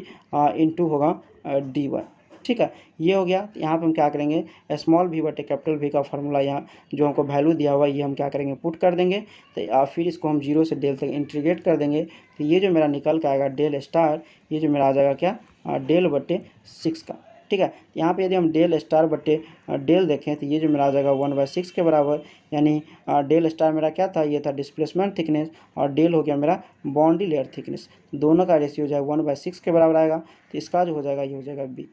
इंटू होगा dy, ठीक है। ये हो गया। यहाँ पे हम क्या करेंगे, स्मॉल v बटे कैपिटल v का फार्मूला, यहाँ जो हमको वैल्यू दिया हुआ है, ये हम क्या करेंगे, पुट कर देंगे। तो फिर इसको हम 0 से डेल तक इंटीग्रेट कर देंगे। तो ये जो मेरा निकल के आएगा डेल स्टार, ये जो मेरा आ जाएगा क्या, डेल बटे 6 का, ठीक है। यहाँ पे यदि हम डेल स्टार बटे डेल देखें, तो ये जो मेरा आ जाएगा 1/6 के बराबर। यानी डेल स्टार मेरा क्या था, ये था डिस्प्लेसमेंट थिकनेस, और डेल हो गया मेरा बाउंड्री लेयर थिकनेस। दोनों का रेशियो जो है 1/6 के बराबर आएगा। तो इसका जो हो जाएगा, ये हो जाएगा B।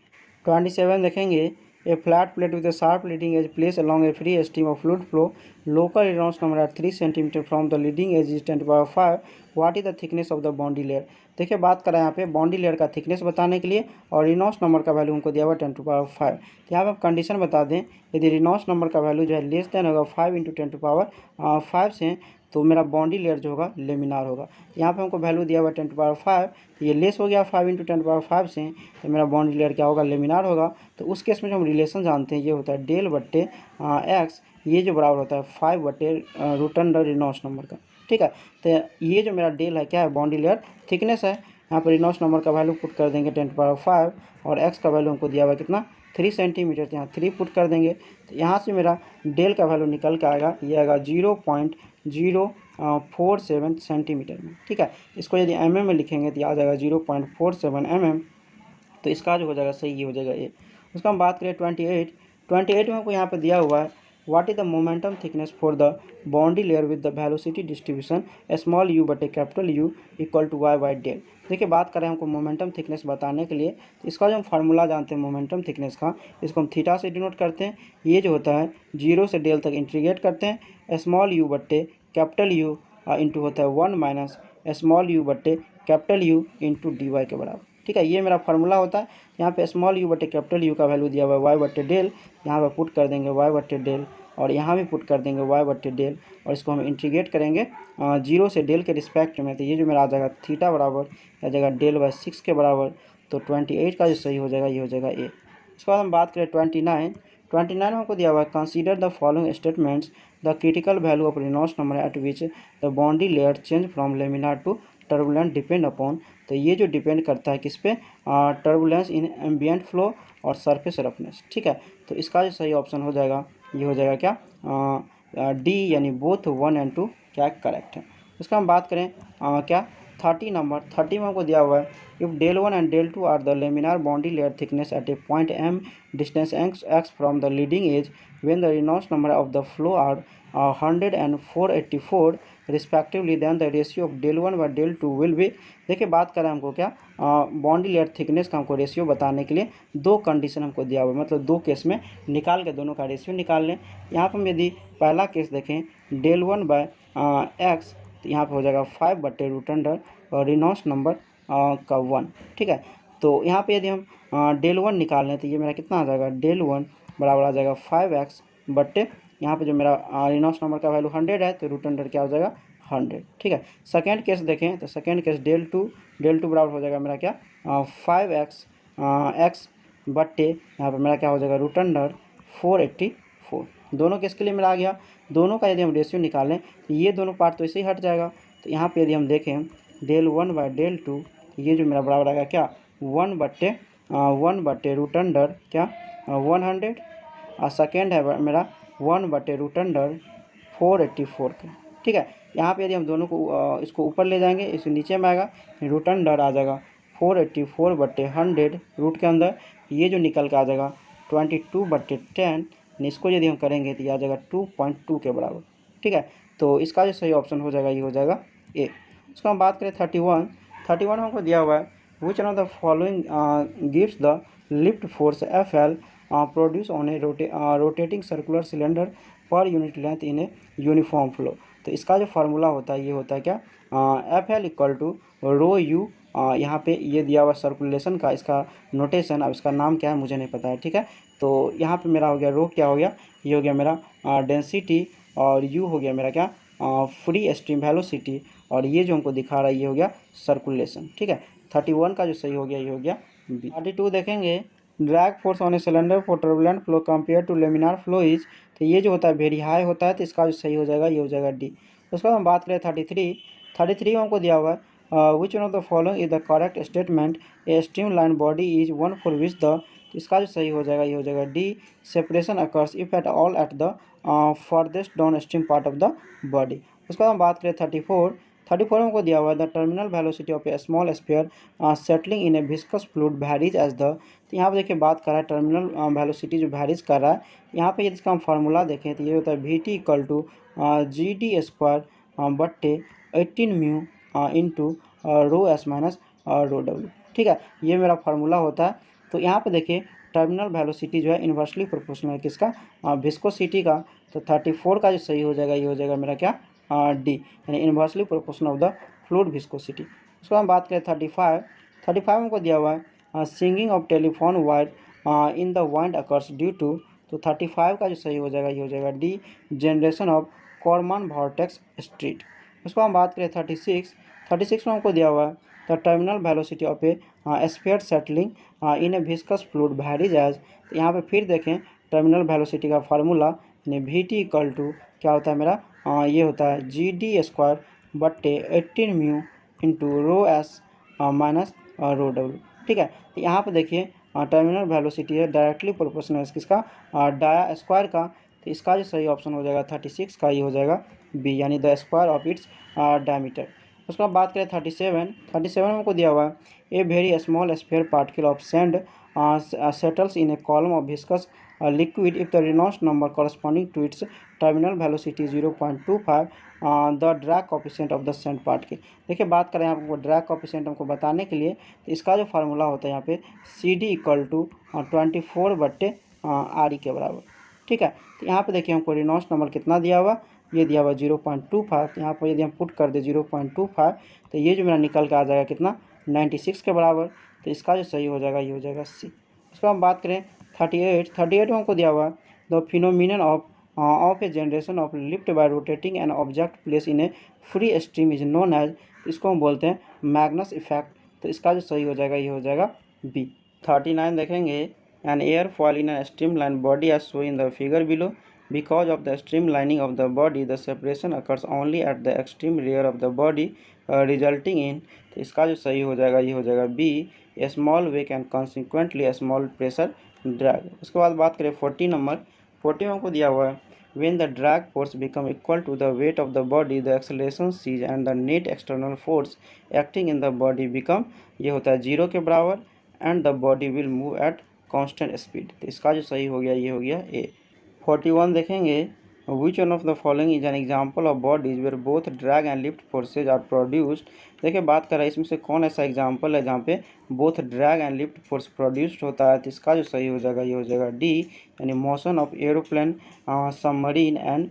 27 देखेंगे, a flat plate with a sharp leading edge place along a free stream of fluid flow, local Reynolds number at 3 centimetre from the leading edge is 10⁻5। What is the thickness of the boundary layer. देखिए बात करें यहाँ पे बाउंड्री लेयर का थिकनेस बताने के लिए, और रेनॉल्ड्स नंबर का वैल्यू हमको दिया हुआ 10⁻5। तो यहाँ पर कंडीशन बता दें, यदि रेनॉल्ड्स नंबर का वैल्यू जो है लेस देन होगा 5 × 10⁻5 से, तो मेरा बाउंड्री लेयर जो होगा लेमिनार होगा। यहाँ पे हमको वैल्यू दिया हुआ 10⁻5, ये लेस हो गया 5 × 10⁻5 से, तो मेरा बाउंड्री लेयर क्या होगा, लेमिनार होगा। तो उस केस में जो हम रिलेशन जानते हैं, ये होता है डेल बट्टे x, ये जो बराबर होता है 5 बट्टे √अंडर रेनॉल्ड्स नंबर का, ठीक है। तो ये जो मेरा डेल है क्या है, बाउंड्री लेयर थिकनेस है। यहाँ पर रेनॉल्ड्स नंबर का वैल्यू पुट कर देंगे 10⁻5, और x का वैल्यू हमको दिया हुआ है कितना, 3 सेंटीमीटर, तो यहाँ 3 पुट कर देंगे। तो यहाँ से मेरा डेल का वैल्यू निकल के आएगा, ये आएगा 0.047 सेंटीमीटर में, ठीक है। इसको यदि mm में लिखेंगे, तो आ जाएगा 0.47 mm। तो इसका जो हो जाएगा सही, ये हो जाएगा A। उसका हम बात करें 28 में हमको यहाँ पे दिया हुआ है, what is the momentum thickness for the boundary layer with the velocity distribution small u बटे capital U equal to y del. देखिए बात करें हमको मोमेंटम थिकनेस बताने के लिए, तो इसका जो हम फार्मूला जानते हैं मोमेंटम थिकनेस का, इसको हम थीटा से डिनोट करते हैं। ये जो होता है 0 से डेल तक इंटीग्रेट करते हैं, स्मॉल u बट्टे कैपिटल U इंटू होता है 1 - स्मॉल u बट्टे कैपिटल U इंटू dy के बराबर, ठीक है। ये मेरा फार्मूला होता है। यहाँ पे स्मॉल u बटे कैपिटल U का वैल्यू दिया हुआ है y बट्टे डेल, यहाँ पर पुट कर देंगे y बट्टे डेल, और यहाँ भी पुट कर देंगे y बट्टे डेल, और इसको हम इंटीग्रेट करेंगे 0 से डेल के रिस्पेक्ट में। तो ये जो मेरा आ जाएगा थीटा बराबर आ जाएगा डेल/6 के बराबर। तो 28 का जो सही हो जाएगा, ये हो जाएगा A। इसके बाद हम बात करें 29 में हमको दिया हुआ है, consider the following statements, the critical value of Reynolds number at which the boundary layer change from laminar to turbulent depend upon. तो ये जो डिपेंड करता है किस पे, टर्बुलेंस इन एम्बिएंट फ्लो और सरफेस रफनेस, ठीक है। तो इसका जो सही ऑप्शन हो जाएगा, ये हो जाएगा क्या, D, यानी बोथ 1 और 2 क्या करेक्ट है। उसका हम बात करें क्या 30 में हमको दिया हुआ है, if del 1 and del 2 are the laminar boundary layer thickness at a point m distance x from the leading edge when the Reynolds number of the flow are 100 and 484 respectively, then the ratio of del 1 व डेल 2 विल बी। देखिए बात करें हमको क्या, बाउंड्री लेयर थिकनेस का हमको रेशियो बताने के लिए 2 कंडीशन हमको दिया हुआ है, मतलब 2 केस में निकाल के दोनों का रेशियो निकाल लें। यहाँ पर हम यदि पहला केस देखें, डेल 1/x, तो यहाँ पर हो जाएगा 5 बट्टे √अंडर और रेनॉल्ड्स नंबर का 1, ठीक है। तो यहाँ पे यदि हम डेल 1 निकाल लें, तो ये मेरा कितना आ जाएगा, डेल 1 बराबर आ जाएगा 5x बट्टे यहाँ पे जो मेरा रेनॉल्ड्स नंबर का वैल्यू 100 है तो रूट अंडर क्या हो जाएगा 100, ठीक है। सेकेंड केस देखें तो सेकेंड केस डेल टू बराबर हो जाएगा मेरा क्या 5x x बट्टे यहाँ पर मेरा क्या हो जाएगा रूट अंडर 484। दोनों केस के लिए मेरा आ गया। दोनों का यदि हम रेशियो निकालें तो ये दोनों पार्ट तो ऐसे ही हट जाएगा। तो यहाँ पे यदि हम देखें डेल 1 बाय डेल 2 ये जो मेरा बराबर आएगा क्या 1 बट्टे रूट अंडर क्या 100 और सेकेंड है मेरा 1 बट्टे रूट अंडर 484 का, ठीक है। यहाँ पे यदि हम दोनों को इसको ऊपर ले जाएंगे इसे नीचे में आएगा रूट अंडर आ जाएगा 484 बट्टे 100 रूट के अंदर ये जो निकल के आ जाएगा 22 बट्टे 10, इसको यदि हम करेंगे तो ये आ जाएगा 2.2 के बराबर, ठीक है। तो इसका जो सही ऑप्शन हो जाएगा ये हो जाएगा ए। उसका हम बात करें 31 हमको दिया हुआ है which one of the following gives the lift force FL produce on A rotating circular cylinder per unit length in a uniform flow. तो इसका जो फार्मूला होता है ये होता है क्या FL equal to rho U, यहाँ पे ये दिया हुआ सर्कुलेशन का इसका नोटेशन, अब इसका नाम क्या है मुझे नहीं पता है, ठीक है। तो यहाँ पे मेरा हो गया रो क्या हो गया ये हो गया मेरा डेंसिटी और यू हो गया मेरा क्या फ्री स्ट्रीम वेलोसिटी और ये जो हमको दिखा रहा है ये हो गया सर्कुलेशन, ठीक है। 31 का जो सही हो गया ये हो गया बी। 32 देखेंगे drag force on a cylinder for turbulent flow compare to laminar flow is, तो ये जो होता है वेरी हाई होता है तो इसका जो सही हो जाएगा ये हो जाएगा डी। उसके बाद हम बात करें 33 हमको दिया हुआ है which one of the following is the correct statement A streamline body is one for which the, तो इसका जो सही हो जाएगा ये हो जाएगा D separation occurs if at all at the farthest down stream part of the body. उसके बाद हम बात करें 34 हमको दिया हुआ है the terminal velocity of a small sphere settling in a viscous fluid varies as the, तो यहाँ पे देखिए बात कर रहा है टर्मिनल वेलोसिटी जो वैरीज कर रहा है, यहाँ पे यदि इसका हम फार्मूला देखें तो ये होता है VT इक्वल टू GD² बट्टे 18 mu into rho S minus rho W, ठीक है। ये मेरा फार्मूला होता है। तो यहाँ पे देखिए टर्मिनल वेलोसिटी जो है इन्वर्सली प्रोपोर्शनल है किसका विस्कोसिटी का, तो 34 का जो सही हो जाएगा ये हो जाएगा मेरा क्या डी यानी inversely proportional of the fluid viscosity. उसके बाद हम बात करें 35 हमको दिया हुआ है singing of telephone wire in the wind occurs due to, तो 35 का जो सही हो जाएगा ये हो जाएगा the generation of Karman vortex street. उसको हम बात करें 36 में हमको दिया हुआ है the terminal velocity of a sphere settling in a viscous fluid varies as, तो यहाँ पे फिर देखें टर्मिनल वेलोसिटी का फार्मूला यानी VT इक्वल टू क्या होता है मेरा ये होता है GD² बट्टे 18 mu into rho S minus rho W, ठीक है। तो यहाँ पे देखिए टर्मिनल वेलोसिटी है डायरेक्टली प्रोपोर्शनल किसका डाया स्क्वायर का, तो इसका जो सही ऑप्शन हो जाएगा 36 का ये हो जाएगा बी यानी the square of its diameter. उसके बाद बात करें 37 में हमको दिया हुआ है a very small sphere particle of sand settles in a column of viscous liquid if the Reynolds number corresponding to its terminal velocity 0.25 the drag coefficient of the sand particle. देखिए बात करें आपको ड्रैग कोएफिशिएंट हमको बताने के लिए तो इसका जो फार्मूला होता है यहाँ पे CD इक्वल टू 24 बट्टे RE के बराबर, ठीक है। तो यहाँ पे देखिए हमको रेनॉल्ड्स नंबर कितना दिया हुआ ये दिया हुआ 0.25, यहाँ पर यदि हम पुट कर दे 0.25 तो ये जो मेरा निकल के आ जाएगा कितना 96 के बराबर, तो इसका जो सही हो जाएगा ये हो जाएगा सी। उसको हम बात करें 38 में हमको दिया हुआ the phenomenon of a generation of lift by rotating an object place in a free stream is known as, इसको हम बोलते हैं मैग्नस इफेक्ट, तो इसका जो सही हो जाएगा ये हो जाएगा बी। 39 देखेंगे an airfoil in a streamline body as show in the figure below because of the streamlining of the body the separation occurs only at the extreme rear of the body resulting in, तो इसका जो सही हो जाएगा ये हो जाएगा B a small wake and consequently a small pressure drag। उसके बाद बात करें 40 में हमको दिया हुआ है when the drag force become equal to the weight of the body the acceleration c and the net external force acting in the body become, ये होता है 0 के बराबर and the body will move at constant speed, तो इसका जो सही हो गया ये हो गया ए। 41 देखेंगे which one of the following is an example of bodies where both drag and lift forces are produced. देखिए बात कर रहा है इसमें से कौन ऐसा एग्जाम्पल है जहाँ पे both drag and lift force produced होता है, तो इसका जो सही हो जाएगा ये हो जाएगा डी यानी motion of aeroplane submarine and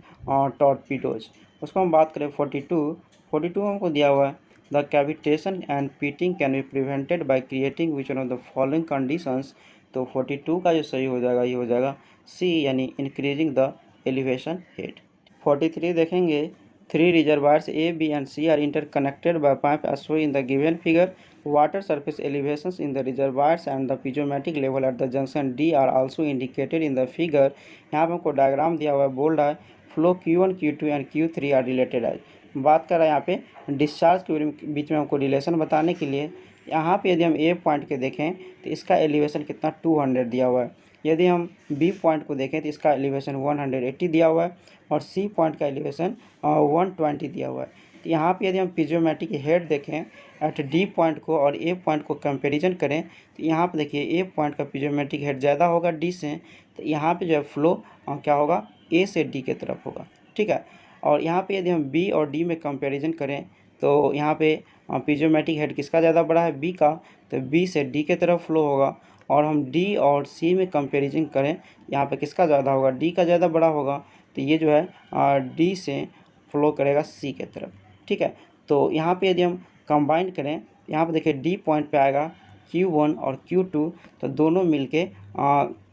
torpedoes. उसको हम बात करें 42 हमको दिया हुआ है the cavitation and pitting can be prevented by creating which one of the following conditions, तो 42 का जो सही हो जाएगा ये हो जाएगा सी यानी इंक्रीजिंग द एलिवेशन हेड। 43 देखेंगे, 3 reservoirs A, B and C are interconnected by pipe as shown in the given figure. Water surface elevations in the reservoirs and the piezometric level at the junction D are also indicated in the figure. यहाँ पे हमको डायग्राम दिया हुआ है, बोल रहा है flow Q1, Q2 and Q3 are related है। बात कर रहा है यहाँ पे डिस्चार्ज के बीच में हमको रिलेशन बताने के लिए। यहाँ पे यदि हम ए पॉइंट के देखें तो इसका एलिवेशन कितना 200 दिया हुआ है। यदि हम बी पॉइंट को देखें तो इसका एलिवेशन 180 दिया हुआ है और सी पॉइंट का एलिवेशन 120 दिया हुआ है। तो यहाँ पे यदि हम पीजियोमेट्रिक हेड देखें एट डी पॉइंट को और ए पॉइंट को कंपैरिजन करें तो यहाँ पे देखिए ए पॉइंट का पीजियोमेट्रिक हेड ज़्यादा होगा डी से, तो यहाँ पे जो है फ्लो क्या होगा ए से डी के तरफ होगा, ठीक है। और यहाँ पे यदि हम बी और डी में कंपैरिजन करें तो यहाँ पे पीजियोमेट्रिक हेड किसका ज़्यादा बड़ा है, बी का, तो बी से डी के तरफ फ्लो होगा। और हम डी और सी में कंपैरिजन करें, यहाँ पे किसका ज़्यादा होगा, डी का ज़्यादा बड़ा होगा, तो ये जो है डी से फ्लो करेगा सी के तरफ, ठीक है। तो यहाँ पे यदि हम कंबाइन करें, यहाँ पे देखिए डी पॉइंट पे आएगा Q1 और Q2, तो दोनों मिलके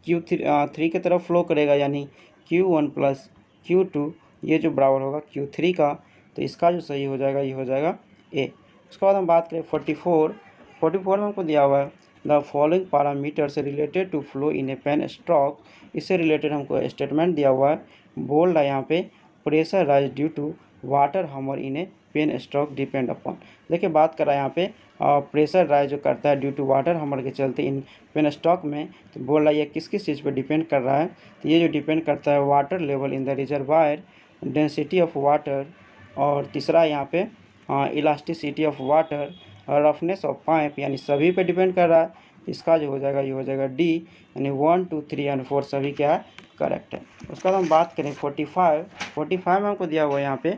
Q3 के तरफ फ्लो करेगा, यानी Q1 प्लस Q2 ये जो बराबर होगा Q3 का। तो इसका जो सही हो जाएगा ये हो जाएगा ए। उसके बाद हम बात करें 44 में हमको दिया हुआ है the following parameters related to flow in a penstock. इससे रिलेटेड हमको स्टेटमेंट दिया हुआ है, बोल रहा है यहाँ पे pressure rise due to water hammer in a penstock depend upon. देखिए बात कर रहा है यहाँ पे प्रेशर राइज जो करता है ड्यू टू वाटर हमर के चलते इन पेन स्ट्रोक में, तो बोल रहा है ये किस किस चीज़ पे डिपेंड कर रहा है। तो ये जो डिपेंड करता है water level in the reservoir, density of water, और तीसरा यहाँ पे elasticity of water, roughness of pipe, यानी सभी पे डिपेंड कर रहा है। इसका जो हो जाएगा ये हो जाएगा डी, यानी 1, 2, 3 एंड 4 सभी क्या है, करेक्ट है। उसके बाद हम बात करें 45 में हमको दिया हुआ है यहाँ पे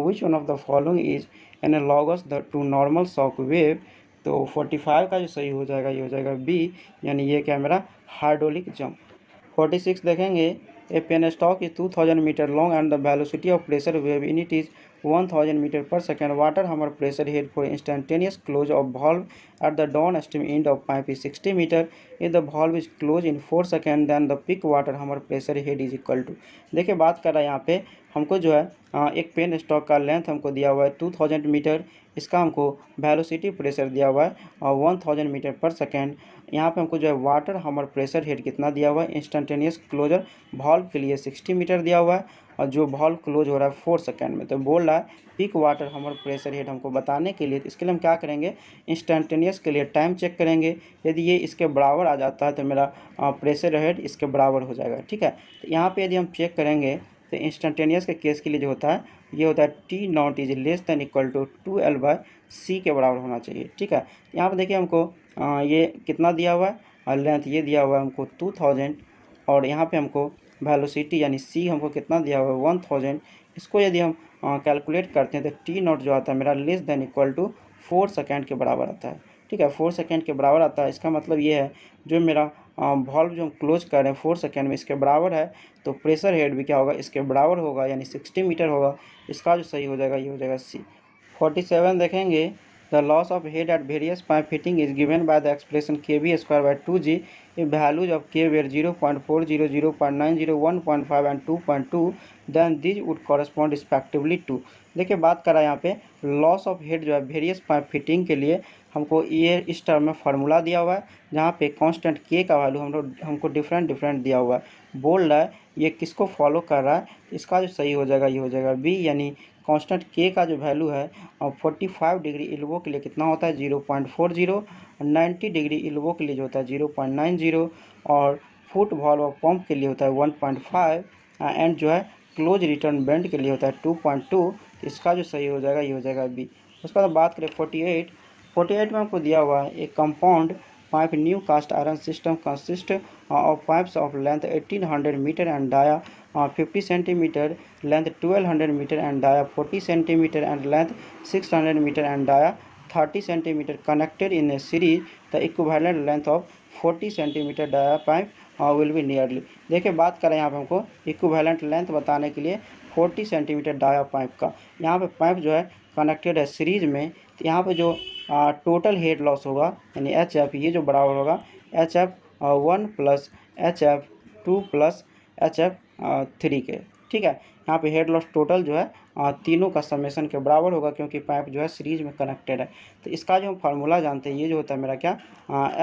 which one of the following is analogous to normal shock wave. तो 45 का जो सही हो जाएगा ये हो जाएगा बी, यानी ये क्या मेरा हाइड्रोलिक जंप। 46 देखेंगे, a penstock is 2000 metre long and the velocity of pressure wave in it is 1000 metre पर second. Water hammer pressure head for instantaneous close of valve at the downstream end of pipe is 60 meter. If the valve is closed in 4 seconds then the peak water hammer pressure head is equal to. देखिए बात कर रहा है यहाँ पे हमको जो है एक पेन स्टॉक का लेंथ हमको दिया हुआ है 2000 मीटर, इसका हमको वेलोसिटी प्रेशर दिया हुआ है और 1000 मीटर पर सेकेंड। यहाँ पे हमको जो है वाटर हमर प्रेशर हेड कितना दिया हुआ है, इंस्टेंटेनियस क्लोजर वॉल्व के लिए 60 मीटर दिया हुआ है और जो वॉल्व क्लोज हो रहा है 4 सेकेंड में। तो बोल रहा है peak water hammer pressure head हमको बताने के लिए, इसके लिए हम क्या करेंगे, इंस्टेंटेनियस के लिए टाइम चेक करेंगे। यदि ये इसके बराबर आ जाता है तो मेरा प्रेशर हेड इसके बराबर हो जाएगा, ठीक है। तो यहाँ पे यदि हम चेक करेंगे तो इंस्टेंटेनियस के केस के लिए जो होता है ये होता है T naught is less than equal to 2L/C के बराबर होना चाहिए, ठीक है। यहाँ पे देखिए हमको ये कितना दिया हुआ है और लेंथ ये दिया हुआ है हमको 2000 और यहाँ पे हमको वेलोसिटी यानी C हमको कितना दिया हुआ है 1000। इसको यदि हम कैलकुलेट करते हैं तो टी नॉट जो आता है मेरा less than equal to 4 second के बराबर आता है, ठीक है। 4 सेकेंड के बराबर आता है, इसका मतलब ये है जो मेरा वॉल्व जो हम क्लोज कर रहे हैं 4 सेकेंड में इसके बराबर है, तो प्रेशर हेड भी क्या होगा इसके बराबर होगा, यानी 60 मीटर होगा। इसका जो सही हो जाएगा ये हो जाएगा सी। 47 देखेंगे, the loss of head at various pipe fitting is given by the expression kb²/2g if values of k were 0.40, 0.90, 1.5 and 2.2 then these would correspond respectively to। देखिए बात करा यहाँ पे लॉस ऑफ हेड जो है वेरियस पाइप फिटिंग के लिए हमको ये इस टर्म में फार्मूला दिया हुआ है, जहाँ पे कांस्टेंट के का वैल्यू हमको डिफरेंट दिया हुआ है। बोल रहा है ये किसको फॉलो कर रहा है, इसका जो सही हो जाएगा ये हो जाएगा बी, यानी कांस्टेंट के का जो वैल्यू है 45 डिग्री इल्वो के लिए कितना होता है 0.40, 90 डिग्री इल्वो के लिए जो होता है 0.90 और फुट वॉल्व ऑफ पंप के लिए होता है 1.5 एंड जो है क्लोज रिटर्न बेंड के लिए होता है 2.2। इसका जो सही हो जाएगा ये हो जाएगा बी। उसके बाद बात करें 48 में आपको दिया हुआ है एक compound pipe new cast iron system consist of pipes of length 1800 metre and dia 50 centimetre, length 1200 metre and dia 40 centimetre and length 600 metre and dia 30 centimetre connected in a series the equivalent length of 40 centimetre dia pipe will be nearly. देखिए बात करें यहाँ पे हमको इक्विवेलेंट लेंथ बताने के लिए 40 सेंटीमीटर डाया पाइप का, यहाँ पे पाइप जो है कनेक्टेड है सीरीज में, तो यहाँ पे जो टोटल हेड लॉस होगा यानी HF ये जो बराबर होगा HF1 + HF2 + HF 3 के, ठीक है। यहाँ पे हेड लॉस टोटल जो है तीनों का समेशन के बराबर होगा, क्योंकि पाइप जो है सीरीज में कनेक्टेड है। तो इसका जो हम फार्मूला जानते हैं, ये जो होता है मेरा क्या,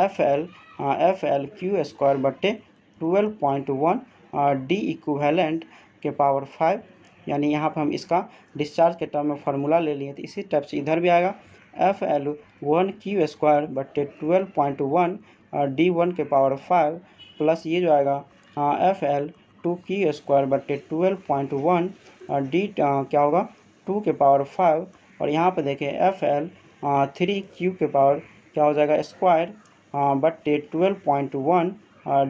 एफ एल क्यू स्क्वायर बट्टे 12.1 डी इक्विवेलेंट के पावर 5, यानी यहाँ पर हम इसका डिस्चार्ज के टर्म में फार्मूला ले लिए। तो इसी टाइप से इधर भी आएगा FL1Q² बट्टे 12.1 D1 के पावर 5 प्लस ये जो आएगा FL2Q² बट्टे 12.1 D क्या होगा 2 के पावर 5, और यहाँ पे देखें FL3Q के पावर क्या हो जाएगा स्क्वायर बट्टे 12.1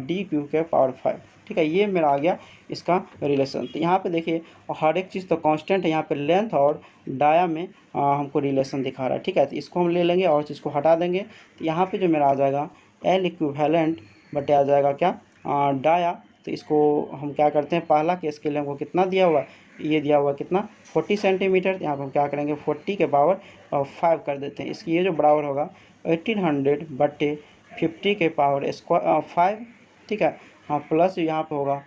D³ के पावर 5, ठीक है। ये मेरा आ गया इसका रिलेशन। तो यहाँ पे देखिए हर एक चीज़ तो कांस्टेंट है, यहाँ पे लेंथ और डाया में हमको रिलेशन दिखा रहा है, ठीक है। तो इसको हम ले लेंगे और चीज़ को हटा देंगे। तो यहाँ पे जो मेरा आ जाएगा L इक्विवेलेंट बटे आ जाएगा क्या डाया। तो इसको हम क्या करते हैं, पहला केस के लिए हमको कितना दिया हुआ है, ये दिया हुआ कितना 40 सेंटीमीटर। यहाँ पर हम क्या करेंगे 40 के पावर 5 कर देते हैं। इसकी ये जो बराबर होगा 1800 बट्टे 50 के पावर स्क्वायर 5, ठीक है। प्लस यहाँ पे होगा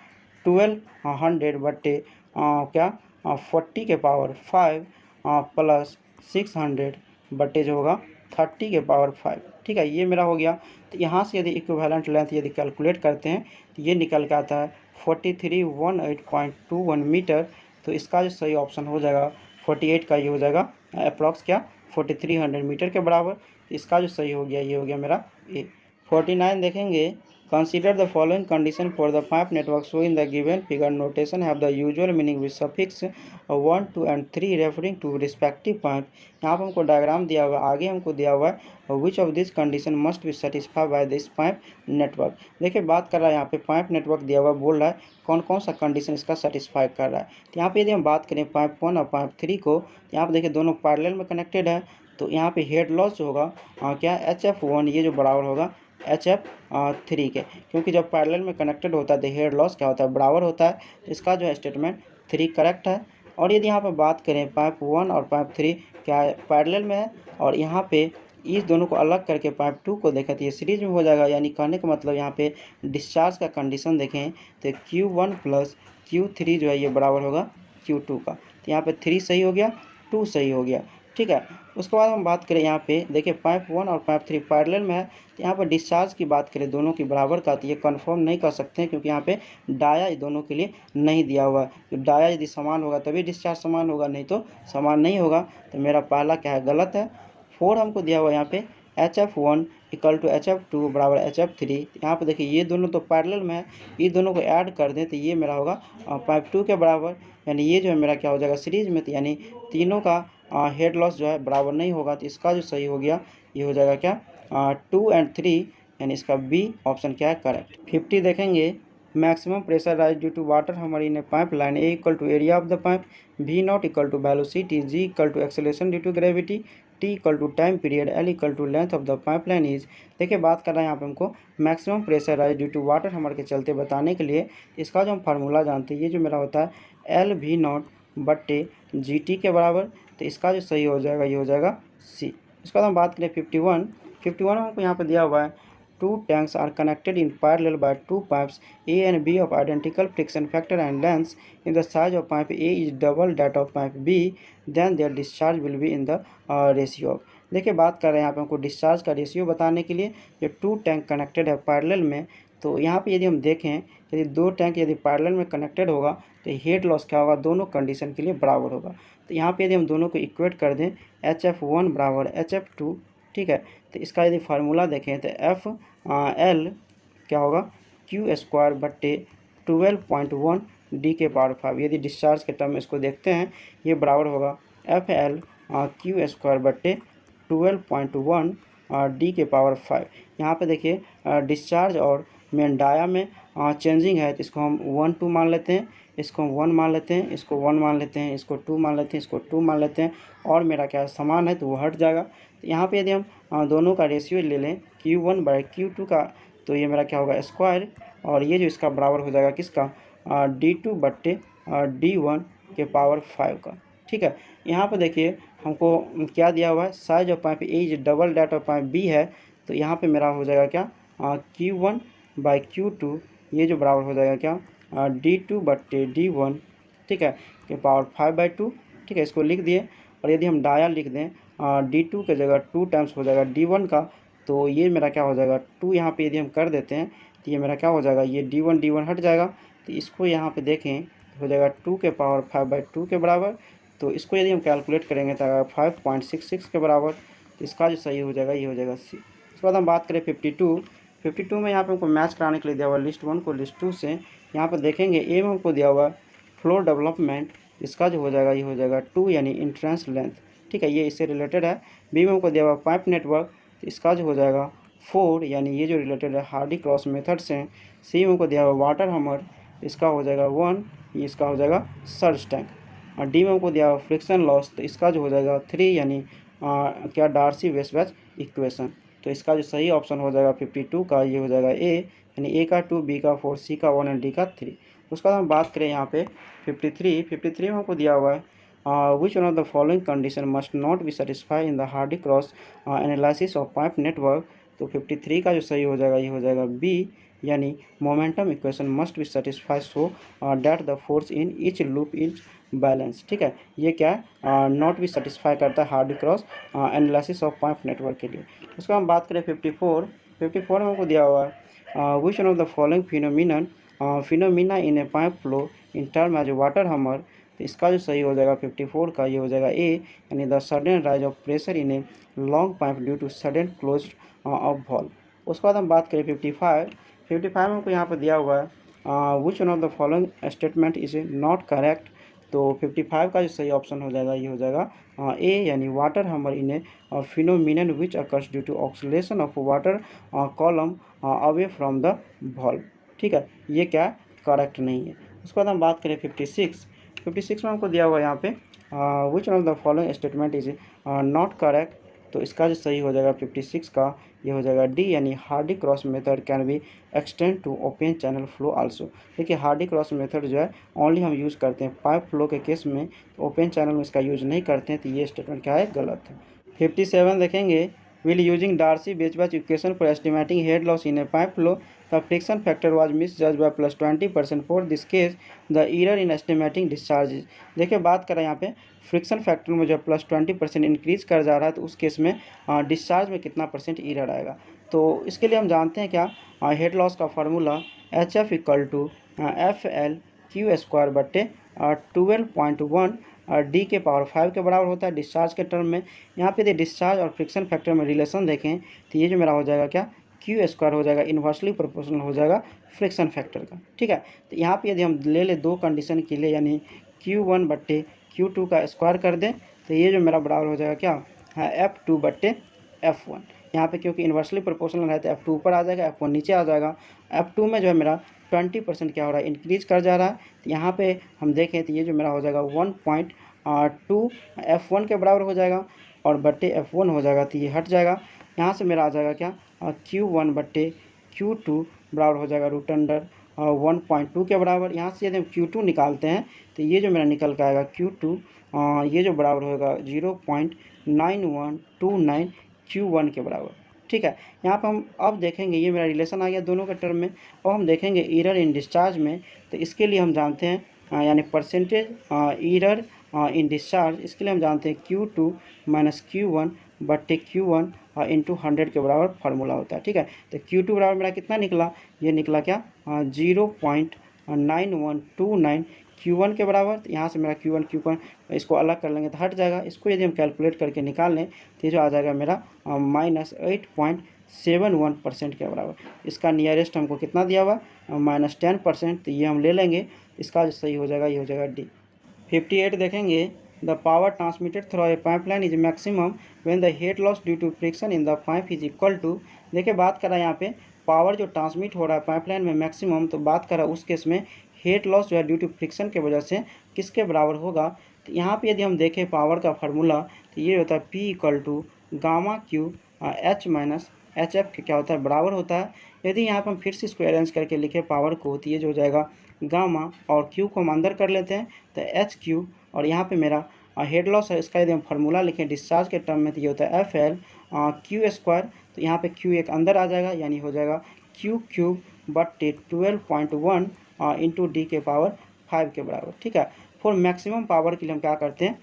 1200 बट्टे क्या 40 के पावर 5 प्लस 600 बट्टे जो होगा 30 के पावर 5, ठीक है। ये मेरा हो गया। तो यहाँ से यदि इक्विवेलेंट लेंथ यदि कैलकुलेट करते हैं तो ये निकल के आता है 4318.21 मीटर। तो इसका जो सही ऑप्शन हो जाएगा 48 का, ये हो जाएगा अप्रॉक्स क्या 4300 मीटर के बराबर। तो इसका जो सही हो गया ये हो गया मेरा ए। 49 देखेंगे, consider the following condition for the pipe network shown in the given figure. Notation have the usual meaning with suffix 1, 2 and 3 referring to respective pipe. यहाँ पर हमको डायग्राम दिया हुआ है, आगे हमको दिया हुआ है which of these condition must be satisfied by this pipe network। देखिए बात कर रहा है यहाँ पे पाइप नेटवर्क दिया हुआ, बोल रहा है कौन कौन सा कंडीशन इसका सेटिस्फाई कर रहा है। तो यहाँ पे यदि हम बात करें पाइप 1 और पाइप 3 को, तो यहाँ पे देखिए दोनों पैरेलल में कनेक्टेड है। तो यहाँ पे हेड लॉस जो होगा क्या HF1 ये जो बराबर होगा HF3 के, क्योंकि जब पैरेलल में कनेक्टेड होता है तो हेड लॉस क्या होता है बराबर होता है। तो इसका जो है स्टेटमेंट 3 करेक्ट है। और यदि यहाँ पर बात करें पाइप 1 और पाइप 3 क्या पैरेलल में है, और यहाँ पे इस दोनों को अलग करके पाइप 2 को देखें तो ये सीरीज में हो जाएगा। यानी कहने का मतलब यहाँ पे डिस्चार्ज का कंडीशन देखें तो Q1 प्लस Q3 जो है ये बराबर होगा Q2 का। तो यहाँ पे 3 सही हो गया, 2 सही हो गया, ठीक है। उसके बाद हम बात करें यहाँ पे देखिए पाइप 1 और पाइप 3 पैरेलल में है। तो यहाँ पर डिस्चार्ज की बात करें दोनों की बराबर का, तो ये कंफर्म नहीं कर सकते हैं, क्योंकि यहाँ पे डाया दोनों के लिए नहीं दिया हुआ है। तो डाया यदि समान होगा तभी डिस्चार्ज समान होगा, नहीं तो समान नहीं होगा। तो मेरा पहला क्या है गलत है। 4 हमको दिया हुआ है यहाँ पे HF1 इक्वल टू HF2 बराबर HF3। यहाँ पे देखिए ये दोनों तो पैरेलल में है, ये दोनों को ऐड कर दें तो ये मेरा होगा पाइप 2 के बराबर। यानी ये जो है मेरा क्या हो जाएगा सीरीज में, तो यानी तीनों का हेड लॉस जो है बराबर नहीं होगा। तो इसका जो सही हो गया ये हो जाएगा क्या 2 और 3, यानी इसका बी ऑप्शन क्या है करेक्ट। 50 देखेंगे, maximum pressure rise due to water hammer in a pipe line a equal to area of the pipe, V not equal to velocity, G equal to acceleration due to gravity, T equal to time period, L equal to length of the pipe line is. देखिए बात कर रहे हैं यहाँ पे हमको maximum pressure rise due to water hammer के चलते बताने के लिए इसका जो हम फार्मूला जानते हैं ये जो मेरा होता है LV नॉट बट्टे GT के बराबर। तो इसका जो सही हो जाएगा ये हो जाएगा C। उसके बाद हम बात करें 51 हमको यहाँ पे दिया हुआ है 2 tanks are connected in parallel by 2 pipes A and B of identical friction factor and lengths. If the size of pipe A is double that of pipe B, then their discharge will be in the ratio of। देखिए बात कर रहे हैं यहाँ पे हमको डिस्चार्ज का रेशियो बताने के लिए। जो 2 टैंक कनेक्टेड है पैरेलल में, तो यहाँ पे यदि हम देखें यदि 2 टैंक यदि पैरेलल में कनेक्टेड होगा तो हेड लॉस क्या होगा दोनों कंडीशन के लिए बराबर होगा। तो यहाँ पे यदि हम दोनों को इक्वेट कर दें HF1 बराबर HF2, ठीक है। तो इसका यदि फार्मूला देखें तो FL क्या होगा Q² बट्टे 12.1 D के पावर 5। यदि डिस्चार्ज के टर्म में इसको देखते हैं ये बराबर होगा FL Q² बट्टे 12.1 D के पावर 5। यहाँ पे देखिए डिस्चार्ज और मेन डाया में चेंजिंग है, तो इसको हम 1 2 मान लेते हैं, इसको हम 1 मान लेते हैं, इसको 1 मान लेते हैं, इसको 2 मान लेते हैं, इसको 2 मान लेते हैं, और मेरा क्या समान है तो वो हट जाएगा। तो यहाँ पे यदि हम दोनों का रेशियो ले लें Q1 बाई Q2 का, तो ये मेरा क्या होगा स्क्वायर, और ये जो इसका बराबर हो जाएगा किसका D2 बट्टे D1 के पावर 5 का, ठीक है। यहाँ पे देखिए हमको क्या दिया हुआ है size of pipe A is double that of pipe B है। तो यहाँ पे मेरा हो जाएगा क्या Q1 बाई Q2, ये जो बराबर हो जाएगा क्या D2/D1, ठीक है, के पावर 5/2, ठीक है, इसको लिख दिए। और यदि हम डाया लिख दें D2 के जगह 2 टाइम्स हो जाएगा D1 का, तो ये मेरा क्या हो जाएगा 2 यहाँ पे यदि हम कर देते हैं तो ये मेरा क्या हो जाएगा, ये D1 हट जाएगा। तो इसको यहाँ पे देखें हो जाएगा 2 के पावर 5/2 के बराबर। तो इसको यदि हम कैलकुलेट करेंगे तो 5.66 के बराबर। तो इसका जो सही हो जाएगा ये हो जाएगा सी। उसके बाद हम बात करें 52 में यहाँ पे हमको मैच कराने के लिए दिया हुआ लिस्ट 1 को लिस्ट 2 से। यहाँ पर देखेंगे ए में हमको दिया हुआ फ्लोर डेवलपमेंट, इसका जो हो जाएगा ये हो जाएगा 2 यानी इंट्रेंस लेंथ, ठीक है, ये इससे रिलेटेड है। बी में हमको दिया हुआ पाइप नेटवर्क, तो इसका जो हो जाएगा 4 यानी ये जो रिलेटेड है हार्डी क्रॉस मेथड से। सी में हमको दिया हुआ वाटर हमर, इसका हो जाएगा 1, ये इसका हो जाएगा सर्ज टैंक। और डी में हमको दिया हुआ फ्रिक्शन लॉस, तो इसका जो हो जाएगा 3 यानी क्या डार्सी वेस्टरगार्ड इक्वेशन। तो इसका जो सही ऑप्शन हो जाएगा 52 का ये हो जाएगा ए, यानी ए का 2, बी का 4, सी का 1 और डी का 3। उसके बाद हम बात करें यहाँ पे 53 में हमको दिया हुआ है which one of the following condition must not be satisfied in the Hardy cross analysis of pipe network। तो 53 का जो सही हो जाएगा ये हो जाएगा बी, यानी momentum equation must be satisfy so that the force in each loop is balance, ठीक है, ये क्या है नॉट बी सेटिस्फाई करता है Hardy cross analysis of pipe network के लिए। उसको हम बात करें 54 में हमको दिया हुआ है which one of the following phenomena in a pipe flow in term as water hammer. तो इसका जो सही हो जाएगा 54 का ये हो जाएगा ए, यानी the sudden rise of pressure in a long pipe due to sudden close of valve. उसके बाद हम बात करें 55 में हमको यहाँ पर दिया हुआ है which one of the following statement is not correct. तो 55 का जो सही ऑप्शन हो जाएगा ये हो जाएगा ए, यानी water hammer in a phenomenon which occurs due to oscillation of water column away from the valve, ठीक है, ये क्या करेक्ट नहीं है। उसके बाद हम बात करें 56 में हमको दिया हुआ है यहाँ पे which one of the following statement is not correct. तो इसका जो सही हो जाएगा 56 का ये हो जाएगा डी, यानी Hardy Cross method can be extend to open channel flow also. देखिए हार्डी क्रॉस मेथड जो है ओनली हम यूज़ करते हैं पाइप फ्लो के केस में, ओपन चैनल में इसका यूज नहीं करते हैं, तो ये स्टेटमेंट क्या है, गलत है। 57 देखेंगे will using Darcy-Weisbach equation for estimating head loss in a pipe flow, the friction factor was misjudged by plus 20%. For this case, the error in estimating discharges। देखिए बात करें यहाँ पे फ्रिक्शन फैक्टर में जो प्लस 20% इंक्रीज कर जा रहा है, तो उस केस में डिस्चार्ज में कितना परसेंट एरर आएगा। तो इसके लिए हम जानते हैं क्या, हेड लॉस का formula HF equal to FL/Q² 12.1 और डी के पावर 5 के बराबर होता है डिस्चार्ज के टर्म में। यहाँ पे यदि डिस्चार्ज और फ्रिक्शन फैक्टर में रिलेशन देखें तो ये जो मेरा हो जाएगा क्या, Q² हो जाएगा, इन्वर्सली प्रोपोर्शनल हो जाएगा फ्रिक्शन फैक्टर का, ठीक है। तो यहाँ पे यदि हम ले ले दो कंडीशन के लिए, यानी Q1/Q2 का स्क्वायर कर दें, तो ये जो मेरा बराबर हो जाएगा क्या, F2/F1। यहाँ पे क्योंकि इन्वर्सली प्रोपोर्शनल है तो F2 ऊपर आ जाएगा, F1 नीचे आ जाएगा। F2 में जो है मेरा 20% क्या हो रहा है, इंक्रीज कर जा रहा है। तो यहाँ पे हम देखें तो ये जो मेरा हो जाएगा 1.2 F1 के बराबर हो जाएगा और बट्टे F1 हो जाएगा, तो ये हट जाएगा। यहाँ से मेरा आ जाएगा क्या, Q1/Q2 बराबर हो जाएगा √1.2 के बराबर। यहाँ से यदि हम Q2 निकालते हैं तो ये जो मेरा निकल के आएगा Q2 ये जो बराबर होगा 0.9129 Q1 के बराबर, ठीक है। यहाँ पर हम अब देखेंगे ये मेरा रिलेशन आ गया दोनों के टर्म में। और हम देखेंगे एरर इन डिस्चार्ज में, तो इसके लिए हम जानते हैं यानी परसेंटेज एरर इन डिस्चार्ज, इसके लिए हम जानते हैं Q2 - Q1/Q1 इंटू 100 के बराबर फार्मूला होता है, ठीक है। तो Q2 बराबर मेरा कितना निकला, ये निकला क्या 0.9129 Q1 के बराबर। तो यहाँ से मेरा Q1 इसको अलग कर लेंगे तो हट जाएगा। इसको यदि हम कैलकुलेट करके निकाल लें तो ये जो आ जाएगा मेरा -8.71% के बराबर। इसका नियरेस्ट हमको कितना दिया हुआ -10%, तो ये हम ले लेंगे। इसका जो सही हो जाएगा ये हो जाएगा डी। 58 देखेंगे, the power transmitted through a pipeline is maximum when the head loss due to friction in the pipe is equal to. देखिए बात करा यहाँ पे पावर जो ट्रांसमिट हो रहा है पाइपलाइन में मैक्सिमम, तो बात करा उस केस में हेड लॉस जो है ड्यू टू फ्रिक्शन के वजह से किसके बराबर होगा। तो यहाँ पे यदि हम देखें पावर का फार्मूला, तो ये होता है P = Q H - HF के क्या होता है, बराबर होता है। यदि यहाँ पर हम फिर से इसको अरेंज करके लिखे पावर को, तो ये जो हो जाएगा गामा और Q को हम अंदर कर लेते हैं तो HQ, और यहाँ पे मेरा हेड लॉस है, इसका यदि हम फार्मूला लिखें डिस्चार्ज के टर्म में तो ये होता है FL/Q²। तो यहाँ पे Q एक अंदर आ जाएगा, यानी हो जाएगा Q³ 12.1 इंटू डी के पावर 5 के बराबर, ठीक है। फॉर मैक्सिमम पावर के लिए हम क्या करते हैं,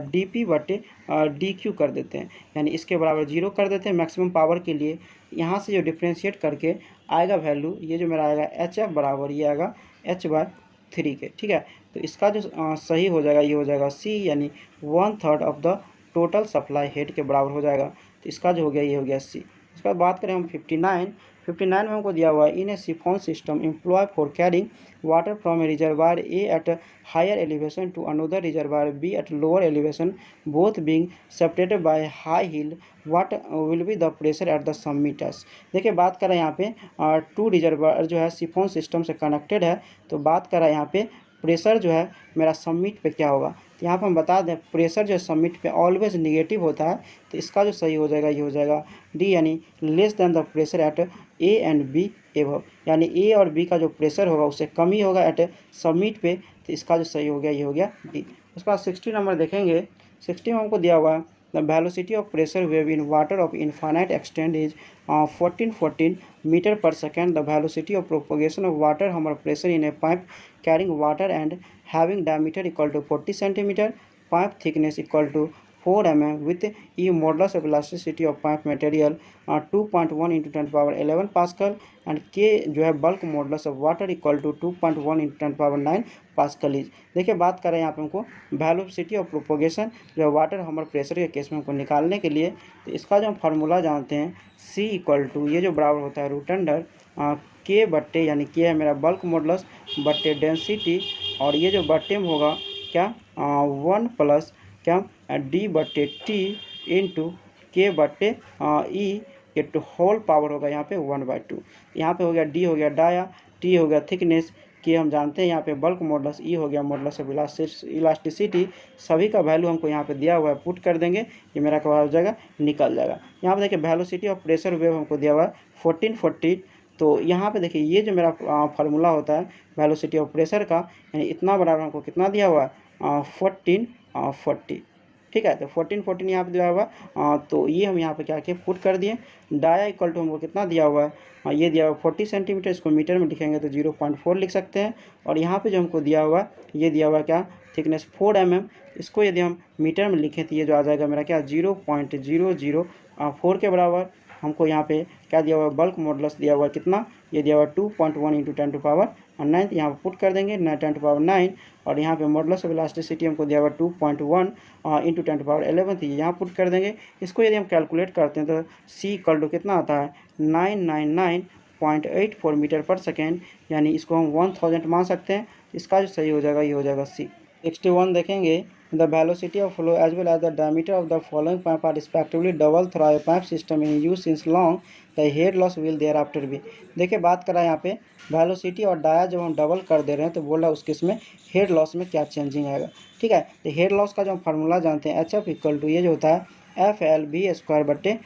डी पी बटे डी क्यू कर देते हैं, यानी इसके बराबर 0 कर देते हैं मैक्सिमम पावर के लिए। यहाँ से जो डिफ्रेंशिएट करके आएगा वैल्यू, ये जो मेरा आएगा एच एफ बराबर ये आएगा h/3 के, ठीक है। तो इसका जो सही हो जाएगा ये हो जाएगा सी, यानी 1/3 of the total supply head के बराबर हो जाएगा। तो इसका जो हो गया ये हो गया सी। इसके बाद बात करें हम 59 में हमको दिया हुआ है in a siphon system employ for carrying water from a reservoir A at higher elevation to another reservoir B at lower elevation both being separated by high hill, what will be the pressure at the submitters. देखिए बात करें यहाँ पे 2 रिजर्वायर जो है सिफॉन सिस्टम से कनेक्टेड है, तो बात करें यहाँ पे प्रेशर जो है मेरा सबमिट पे क्या होगा। तो यहाँ पर हम बता दें प्रेशर जो है सबमिट पे ऑलवेज निगेटिव होता है, तो इसका जो सही हो जाएगा ये हो जाएगा डी, यानी less than the pressure at A and B above, यानी ए और बी का जो प्रेशर होगा उससे कम ही होगा एट सबमिट पे। तो इसका जो सही हो गया ये हो गया डी। उसके बाद 60 नंबर देखेंगे। 60 में हमको दिया हुआ है the velocity of pressure wave in water of infinite extend is 14 metre पर second. The velocity of propagation of water hammer pressure in a pipe carrying water and having diameter equal to 40 centimeter, pipe thickness equal to 4 mm with E modulus of elasticity of pipe material 2.1 into 10 power 11 Pascal and K जो है bulk modulus of water equal to 2.1 into 10 power 9 Pascal is। देखिए बात करें यहाँ पे हमको वेलोसिटी ऑफ प्रोपोगेशन जो है वाटर हमर प्रेशर के केस में हमको निकालने के लिए, तो इसका जो हम फार्मूला जानते हैं C इक्वल टू ये जो बराबर होता है रूट अंडर के बट्टे, यानी के है मेरा बल्क मॉडुलस बट्टे डेंसिटी, और ये जो बट्टे में होगा क्या 1 प्लस क्या डी बट्टे टी इंटू के बट्टे ई ये टू होल पावर होगा यहाँ पे 1/2। यहाँ पे हो गया डी हो गया डाया, टी हो गया थिकनेस, के हम जानते हैं यहाँ पे बल्क मॉडुलस, ई हो गया मॉडुलस ऑफ इलास्टिसिटी। सभी का वैल्यू हमको यहाँ पे दिया हुआ है, पुट कर देंगे ये मेरा क्या हो जाएगा निकल जाएगा। यहाँ पे देखिए वेलोसिटी ऑफ प्रेशर वेव हमको दिया हुआ है 1440। तो यहाँ पे देखिए ये जो मेरा फार्मूला होता है वेलोसिटी ऑफ प्रेशर का, यानी इतना बराबर हमको कितना दिया हुआ है 1440, ठीक है। तो 1440 यहाँ पे दिया हुआ है, तो ये हम यहाँ पे क्या किए पुट कर दिए। डाया इक्वल टू हमको कितना दिया हुआ है, ये दिया हुआ 40 सेंटीमीटर, इसको मीटर में लिखेंगे तो 0.4 लिख सकते हैं। और यहाँ पे जो हमको दिया हुआ है ये दिया हुआ है क्या थिकनेस 4 mm, इसको यदि हम मीटर में लिखें तो ये जो आ जाएगा मेरा क्या 0.004 के बराबर। हमको यहाँ पे क्या दिया हुआ है बल्क मॉडुलस दिया हुआ है कितना, ये दिया हुआ है 2.1 इंटू 10 टू पावर 9, यहाँ पर पुट कर देंगे 10 टू पावर 9, और यहाँ पे मॉडुलस ऑफ इलास्टिसिटी हमको दिया हुआ 2.1 इंटू 10 टू पावर 11, तो यहाँ पुट कर देंगे। इसको यदि हम कैलकुलेट करते हैं तो सी इक्वल टू कितना आता है 999.84 मीटर पर सेकेंड, यानी इसको हम 1000 मान सकते हैं। इसका जो सही हो जाएगा ये हो जाएगा सी। 61 देखेंगे the velocity of flow as well as the diameter of the following pipe are respectively double through a pipe system in use since long the head loss will thereafter be. देखिए बात करा यहाँ पे वेलोसिटी और डाया जब हम डबल कर दे रहे हैं तो बोल रहा है उस केस में हेड लॉस में क्या चेंजिंग आएगा, ठीक है। तो हेड लॉस का जो हम फार्मूला जानते हैं एच एफ इक्वल टू ये जो होता है FL/V² बटे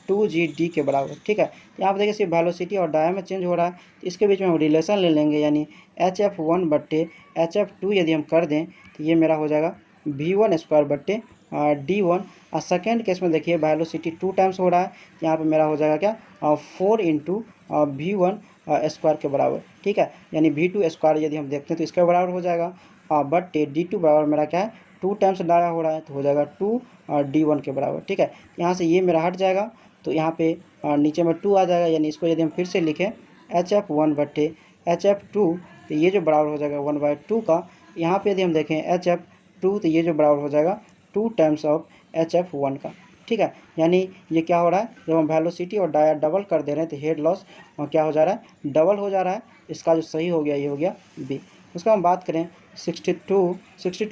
2GD के बराबर, ठीक है। यहाँ पर देखिए सिर्फ वेलोसिटी और डाया में चेंज हो रहा है, तो इसके बीच में हम रिलेशन ले लेंगे, यानी HF1 बट्टे HF2 यदि हम कर दें तो ये मेरा हो जाएगा V1² बट्टे D1। और सेकेंड केस में देखिए वेलोसिटी 2 टाइम्स हो रहा है, यहाँ पे मेरा हो जाएगा क्या 4 इंटू V1² के बराबर, ठीक है। यानी V2² यदि हम देखते हैं तो इसके बराबर हो जाएगा, बट D2 बराबर मेरा क्या है 2 टाइम्स डाया हो रहा है, तो हो जाएगा 2 D1 के बराबर, ठीक है। यहाँ से ये मेरा हट जाएगा, तो यहाँ पे नीचे में 2 आ जाएगा, यानी इसको यदि हम फिर से लिखें HF1 बट्टे HF2, तो ये जो बराबर हो जाएगा 1/2 का। यहाँ पे यदि हम देखें HF2 तो ये जो बराबर हो जाएगा 2 टाइम्स ऑफ HF1 का, ठीक है। यानी ये क्या हो रहा है जब हम वेलोसिटी और डाया डबल कर दे रहे हैं तो हेड लॉस क्या हो जा रहा है डबल हो जा रहा है। इसका जो सही हो गया ये हो गया बी। उसका हम बात करें 62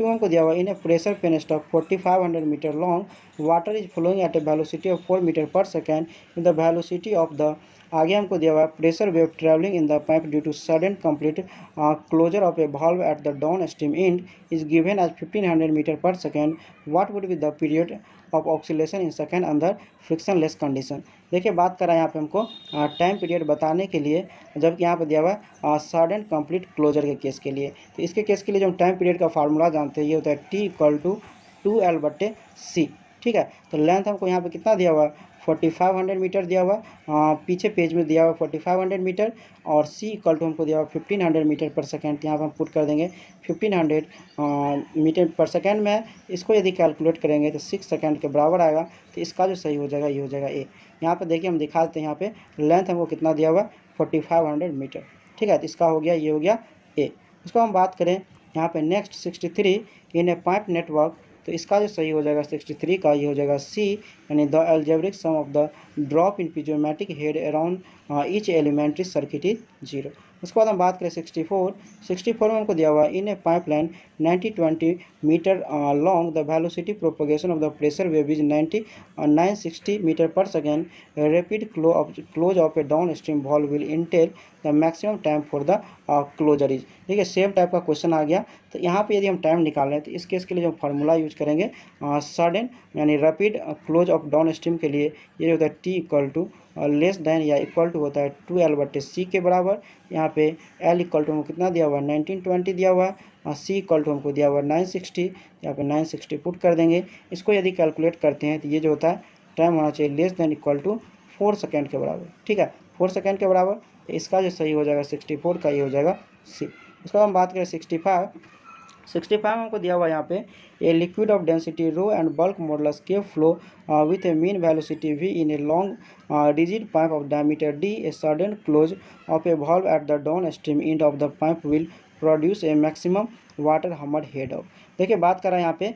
हमको दिया हुआ in a pressure penstock 4500 metre long, water is flowing at a velocity of 4 metre पर second in the velocity of the, आगे हमको दिया हुआ है pressure wave travelling in the pipe due to sudden complete closure of a valve at the downstream end is given as 1500 metre पर second, what would be the period of oscillation in second under frictionless condition. देखिए बात करा यहाँ पे हमको टाइम पीरियड बताने के लिए, जबकि यहाँ पे दिया हुआ है सडन कंप्लीट क्लोजर के केस के लिए। तो इसके केस के लिए जो हम टाइम पीरियड का फार्मूला जानते हैं ये होता है T = 2L/C, ठीक है। तो लेंथ हमको यहाँ पे कितना दिया हुआ है
4500 मीटर दिया हुआ, पीछे पेज में दिया हुआ 4500 मीटर, और c इक्वल टू हमको दिया हुआ 1500 मीटर पर सेकेंड। यहाँ पर हम पुट कर देंगे 1500 मीटर पर सेकेंड में। इसको यदि कैलकुलेट करेंगे तो 6 सेकेंड के बराबर आएगा। तो इसका जो सही हो जाएगा ये हो जाएगा ए। यहाँ पे देखिए हम दिखा देते हैं, यहाँ पे लेंथ हमको कितना दिया हुआ 4500 मीटर, ठीक है। तो इसका हो गया, ये हो गया ए। उसको हम बात करें यहाँ पे next 63 in a pipe network, तो इसका जो सही हो जाएगा 63 का ये हो जाएगा सी, यानी the algebraic sum of the drop in piezometric head around each elementary circuit is 0। उसके बाद हम बात करें 64 में हमको दिया हुआ in a pipeline 90-20 metre long the velocity propagation of the pressure wave is 960 metre पर second, rapid close of a downstream valve will entail the maximum time for the closure is. देखिए सेम टाइप का क्वेश्चन आ गया। तो यहाँ पे यदि हम टाइम निकाल रहे हैं तो इस केस के लिए जो फार्मूला यूज करेंगे सडन यानी rapid close of downstream के लिए ये होता है T equal to less than या इक्वल टू होता है 2L/c के बराबर। यहाँ पे L इक्वल टू हमको कितना दिया हुआ है 1920 दिया हुआ है, और C इक्वल टू हमको दिया हुआ है 960। यहाँ पे 960 पुट कर देंगे। इसको यदि कैलकुलेट करते हैं तो ये जो होता है टाइम होना चाहिए less than equal to 4 second के बराबर, ठीक है, 4 सेकेंड के बराबर। तो इसका जो सही हो जाएगा 64 का ये हो जाएगा सी। उसके बाद हम बात करें 65 में हमको दिया हुआ यहाँ पे a liquid of density rho and bulk modulus K flow with a mean velocity v in a long rigid pipe of diameter d, a sudden close of a valve at the downstream end of the pipe will produce a maximum water hammer head of. देखिए बात कर रहे हैं यहाँ पे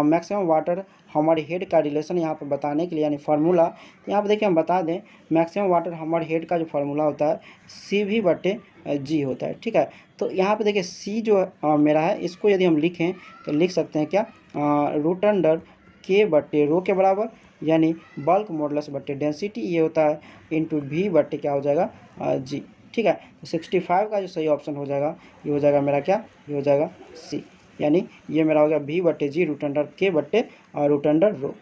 मैक्सिमम वाटर हमर हेड का रिलेशन यहाँ पे बताने के लिए यानी फार्मूला। यहाँ पे देखिए हम बता दें मैक्सिमम वाटर हमर हेड का जो फार्मूला होता है CV/G होता है, ठीक है। तो यहाँ पे देखिए C जो मेरा है इसको यदि हम लिखें तो लिख सकते हैं क्या रूट अंडर K/रो के बराबर, यानी बल्क मॉडुलस बटे डेंसिटी ये होता है इंटू V/, क्या हो जाएगा G, ठीक है। तो 65 का जो सही ऑप्शन हो जाएगा ये हो जाएगा मेरा क्या, ये हो जाएगा C, यानी ये मेरा हो गया V/G root under K/ root under rho,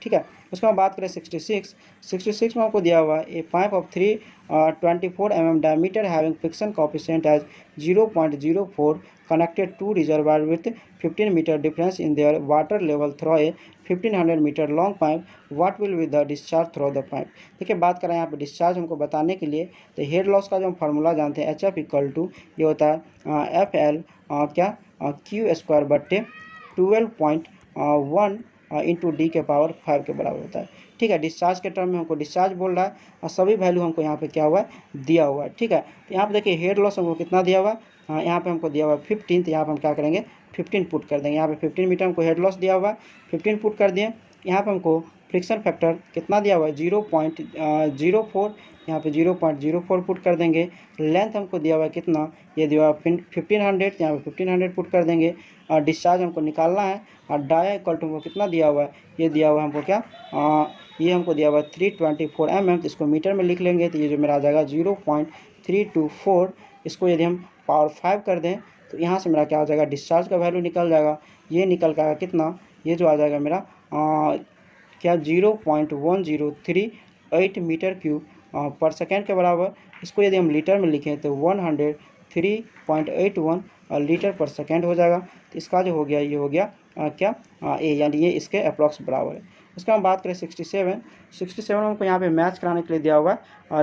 ठीक है। उसके बाद बात करें 66 में आपको दिया हुआ a pipe of 324 mm diameter having friction coefficient as 0.04 connected to reservoir with 15 metre difference in their water level through a 1500 metre long pipe, what will be the discharge through the pipe. देखिए बात करें यहाँ पे डिस्चार्ज हमको बताने के लिए तो हेड लॉस का जो हम फार्मूला जानते हैं HF इक्वल टू ये होता है FL क्या Q² / 12.1 इंटू D के पावर 5 के बराबर होता है, ठीक है। डिस्चार्ज के टर्म में हमको डिस्चार्ज बोल रहा है और सभी वैल्यू हमको यहाँ पे क्या हुआ है दिया हुआ है, ठीक है। तो यहाँ पे देखिए हेड लॉस हमको कितना दिया हुआ है, यहाँ पे हमको दिया हुआ है 15। तो यहाँ पे हम क्या करेंगे 15 पुट कर देंगे। यहाँ पे 15 मीटर हमको हेड लॉस दिया हुआ है, 15 पुट कर दिए। यहाँ पे हमको फ्रिक्शन फैक्टर कितना दिया हुआ है 0.04, यहाँ पे 0.04 पुट कर देंगे। लेंथ हमको दिया हुआ है कितना, ये दिया हुआ है 1500, यहाँ पे 1500 पुट कर देंगे। और डिस्चार्ज हमको निकालना है, और डाया इक्वल टू हमको कितना दिया हुआ है, ये दिया हुआ है हमको क्या ये हमको दिया हुआ है 324 mm। तो इसको मीटर में लिख लेंगे तो ये जो मेरा आ जाएगा 0.324। इसको यदि हम पावर 5 कर दें तो यहाँ से मेरा क्या हो जाएगा डिस्चार्ज का वैल्यू निकल जाएगा। ये निकल का कितना, ये जो आ जाएगा मेरा क्या 0.1038 मीटर क्यूब पर सेकेंड के बराबर। इसको यदि हम लीटर में लिखें तो 103.81 लीटर पर सेकेंड हो जाएगा। तो इसका जो हो गया ये हो गया क्या ए, यानी ये इसके अप्रॉक्स बराबर है। उसका हम बात करें 67 में हमको यहाँ पे मैच कराने के लिए दिया हुआ है।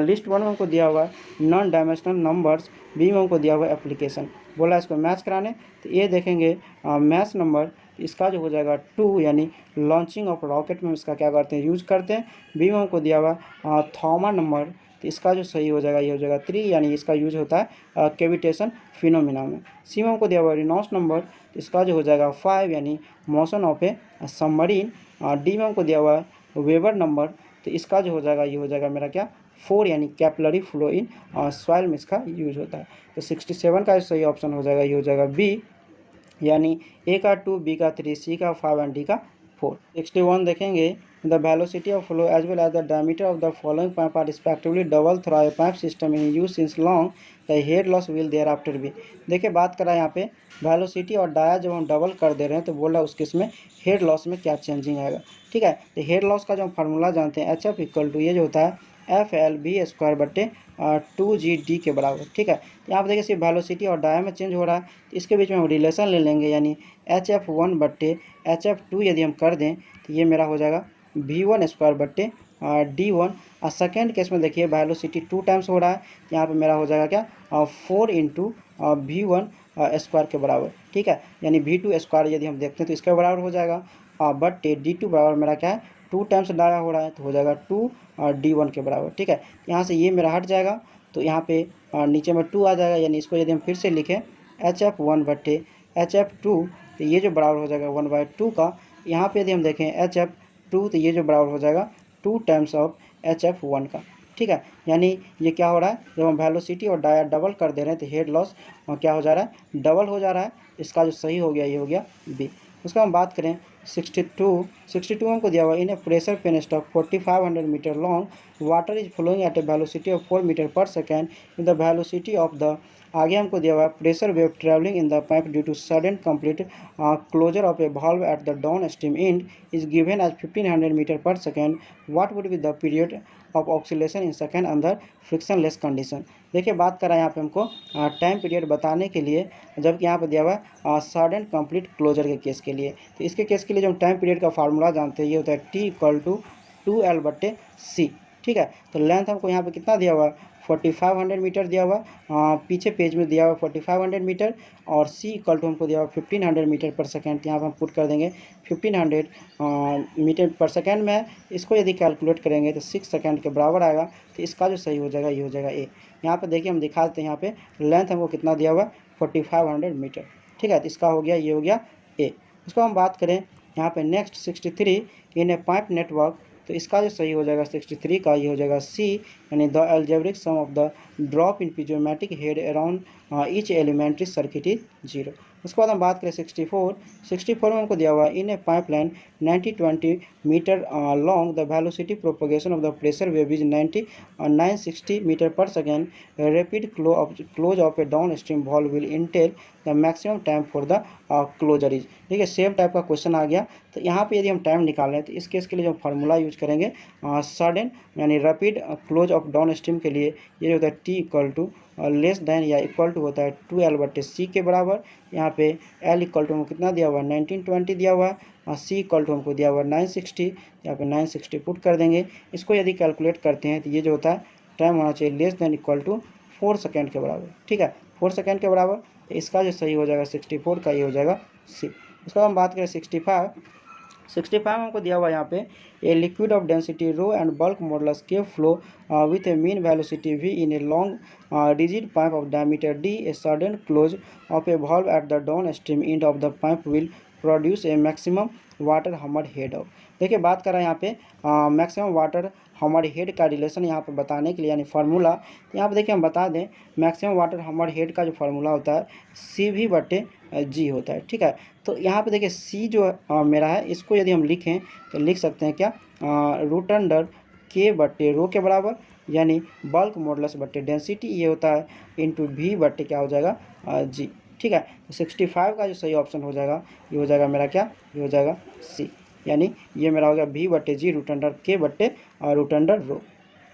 लिस्ट 1 में हमको दिया हुआ है नॉन डायमेंशनल नंबर्स, बी में हमको दिया हुआ है एप्लीकेशन, बोला इसको मैच कराने। तो ये देखेंगे मैच नंबर, इसका जो हो जाएगा 2, यानी लॉन्चिंग ऑफ रॉकेट में इसका क्या करते हैं यूज करते हैं। बी में हमको दिया हुआ थॉमा नंबर, तो इसका जो सही हो जाएगा ये हो जाएगा 3, यानी इसका यूज होता है कैविटेशन फिनोमिना में। सी में हमको दिया हुआ रिनॉल्ड्स नंबर, तो इसका जो हो जाएगा 5, यानी motion of A submarine. D में हमको दिया हुआ है वेबर नंबर, तो इसका जो हो जाएगा ये हो जाएगा मेरा क्या 4, यानी कैपिलरी फ्लो इन सॉइल में इसका यूज होता है। तो 67 का सही ऑप्शन हो जाएगा ये हो जाएगा बी, यानी ए का 2, बी का 3, सी का 5 एंड डी का 4। 61 देखेंगे the velocity of flow as well as the diameter of the following pipe are respectively double through a pipe system in use since long the head loss will thereafter be। देखिए बात करा यहाँ पे वेलोसिटी और डाया जब हम डबल कर दे रहे हैं तो बोल रहा है उस केस में हेड लॉस में क्या चेंजिंग आएगा, ठीक है। तो हेड लॉस का जो हम फार्मूला जानते हैं HF इक्वल टू ये जो होता है FL/2 2GD के बराबर, ठीक है। तो यहाँ पर देखिए सिर्फ वेलोसिटी और डाया में चेंज हो रहा है, तो इसके बीच में हम रिलेशन ले लेंगे, यानी HF1/HF2 यदि हम कर दें तो ये मेरा हो जाएगा V1² D1। और सेकेंड केस में देखिए वेलोसिटी 2 टाइम्स हो रहा है, यहाँ पे मेरा हो जाएगा क्या 4 इंटू V1 स्क्वायर के बराबर, ठीक है। यानी V2 स्क्वायर यदि हम देखते हैं तो इसके बराबर हो जाएगा, बट D2 बराबर मेरा क्या है 2 टाइम्स डाया हो रहा है, तो हो जाएगा 2 D1 के बराबर, ठीक है। यहाँ से ये मेरा हट जाएगा, तो यहाँ पे नीचे में 2 आ जाएगा, यानी इसको यदि हम फिर से लिखें HF1 बट्टे HF2, तो ये जो बराबर हो जाएगा 1/2 का। यहाँ पे यदि हम देखें HF2, तो ये जो बराबर हो जाएगा 2 टाइम्स ऑफ HF1 का, ठीक है। यानी ये क्या हो रहा है, जब हम वेलोसिटी और डाया डबल कर दे रहे हैं तो हेड लॉस क्या हो जा रहा है, डबल हो जा रहा है। इसका जो सही हो गया ये हो गया बी। उसका हम बात करें 62 हमको दिया हुआ in a pressure penstock 4500 metre long, water is flowing at a velocity of 4 metre पर second in the velocity of the, आगे हमको दिया हुआ है pressure wave travelling in the pipe due to sudden complete closure of a valve at the downstream end is given as 1500 metre पर second, what would be the period of oscillation in second under frictionless condition. देखिए बात कर रहा है यहाँ पे हमको टाइम पीरियड बताने के लिए, जबकि यहाँ पे दिया हुआ है सडन कंप्लीट क्लोजर के केस के लिए। तो इसके केस के लिए जो हम टाइम पीरियड का फार्मूला जानते हैं ये होता है T=2L/C, ठीक है। तो लेंथ हमको यहाँ पे कितना दिया हुआ है 4500 मीटर दिया हुआ, पीछे पेज में दिया हुआ 4500 मीटर, और C= हमको दिया हुआ 1500 मीटर पर सेकेंड। यहाँ पर हम पुट कर देंगे 1500 मीटर पर सेकेंड में, इसको यदि कैलकुलेट करेंगे तो 6 सेकेंड के बराबर आएगा। तो इसका जो सही हो जाएगा ये हो जाएगा ए। यहाँ पे देखिए हम दिखा देते हैं, यहाँ पे लेंथ हमको कितना दिया हुआ 4500 मीटर, ठीक है। तो इसका हो गया, ये हो गया ए। उसको हम बात करें यहाँ पे next 63 in a pipe network, तो इसका जो सही हो जाएगा 63 का ये हो जाएगा सी, यानी the algebraic sum of the drop in piezometric head around each elementary circuit is 0। उसके बाद हम बात करें 64 में हमको दिया हुआ in a pipeline 90-20 metre long, the velocity propagation of the pressure wave is 960 metre पर second, rapid close of a downstream valve will entail the maximum time for the closure is. देखिए सेम टाइप का क्वेश्चन आ गया। तो यहाँ पे यदि हम टाइम निकाल रहे हैं तो इस केस के लिए जो फार्मूला यूज करेंगे सडन यानी rapid close of downstream के लिए ये होता है T= लेस देन या इक्वल टू होता है 2L/C के बराबर। यहाँ पे L= हमको कितना दिया हुआ है 1920 दिया हुआ है, और C= हमको दिया हुआ है 960, यहाँ पे 960 पुट कर देंगे। इसको यदि कैलकुलेट करते हैं तो ये जो होता है टाइम होना चाहिए less than equal to 4 second के बराबर, ठीक है, 4 सेकेंड के बराबर। तो इसका जो सही हो जाएगा 64 का ये हो जाएगा सी। उसका हम बात करें 65 हमको दिया हुआ है यहाँ पे a liquid of density rho and bulk modulus K flow with a mean velocity v in a long rigid pipe of diameter d, a sudden close of a valve at the downstream end of the pipe will produce a maximum water hammer head of. देखिए बात कर रहे हैं यहाँ पे मैक्सिमम वाटर हमर हेड का रिलेशन यहाँ पे बताने के लिए, यानी फार्मूला। तो यहाँ पे देखिए हम बता दें मैक्सिमम वाटर हमर हेड का जो फार्मूला होता है CV/G होता है, ठीक है। तो यहाँ पे देखिए C जो मेरा है इसको यदि हम लिखें तो लिख सकते हैं क्या √K/रो के बराबर, यानी बल्क मॉडुलस बट्टे डेंसिटी ये होता है इंटू V/क्या हो जाएगा G, ठीक है। तो 65 का जो सही ऑप्शन हो जाएगा ये हो जाएगा मेरा क्या, ये हो जाएगा सी, यानी ये मेरा हो गया V/G √K/रो,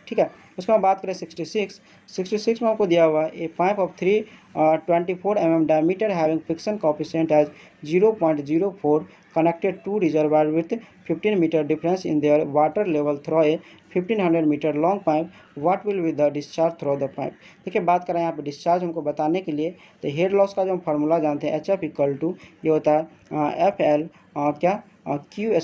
ठीक है। उसके बाद बात करें 66 में आपको दिया हुआ है a pipe of 324 mm diameter having friction coefficient as 0.04 connected to reservoir with 15 metre difference in their water level through a 1500 metre long pipe, what will be the discharge through the pipe. देखिए बात करें यहाँ पे डिस्चार्ज हमको बताने के लिए तो हेड लॉस का जो हम फार्मूला जानते हैं HF= ये होता है FL क्या Q²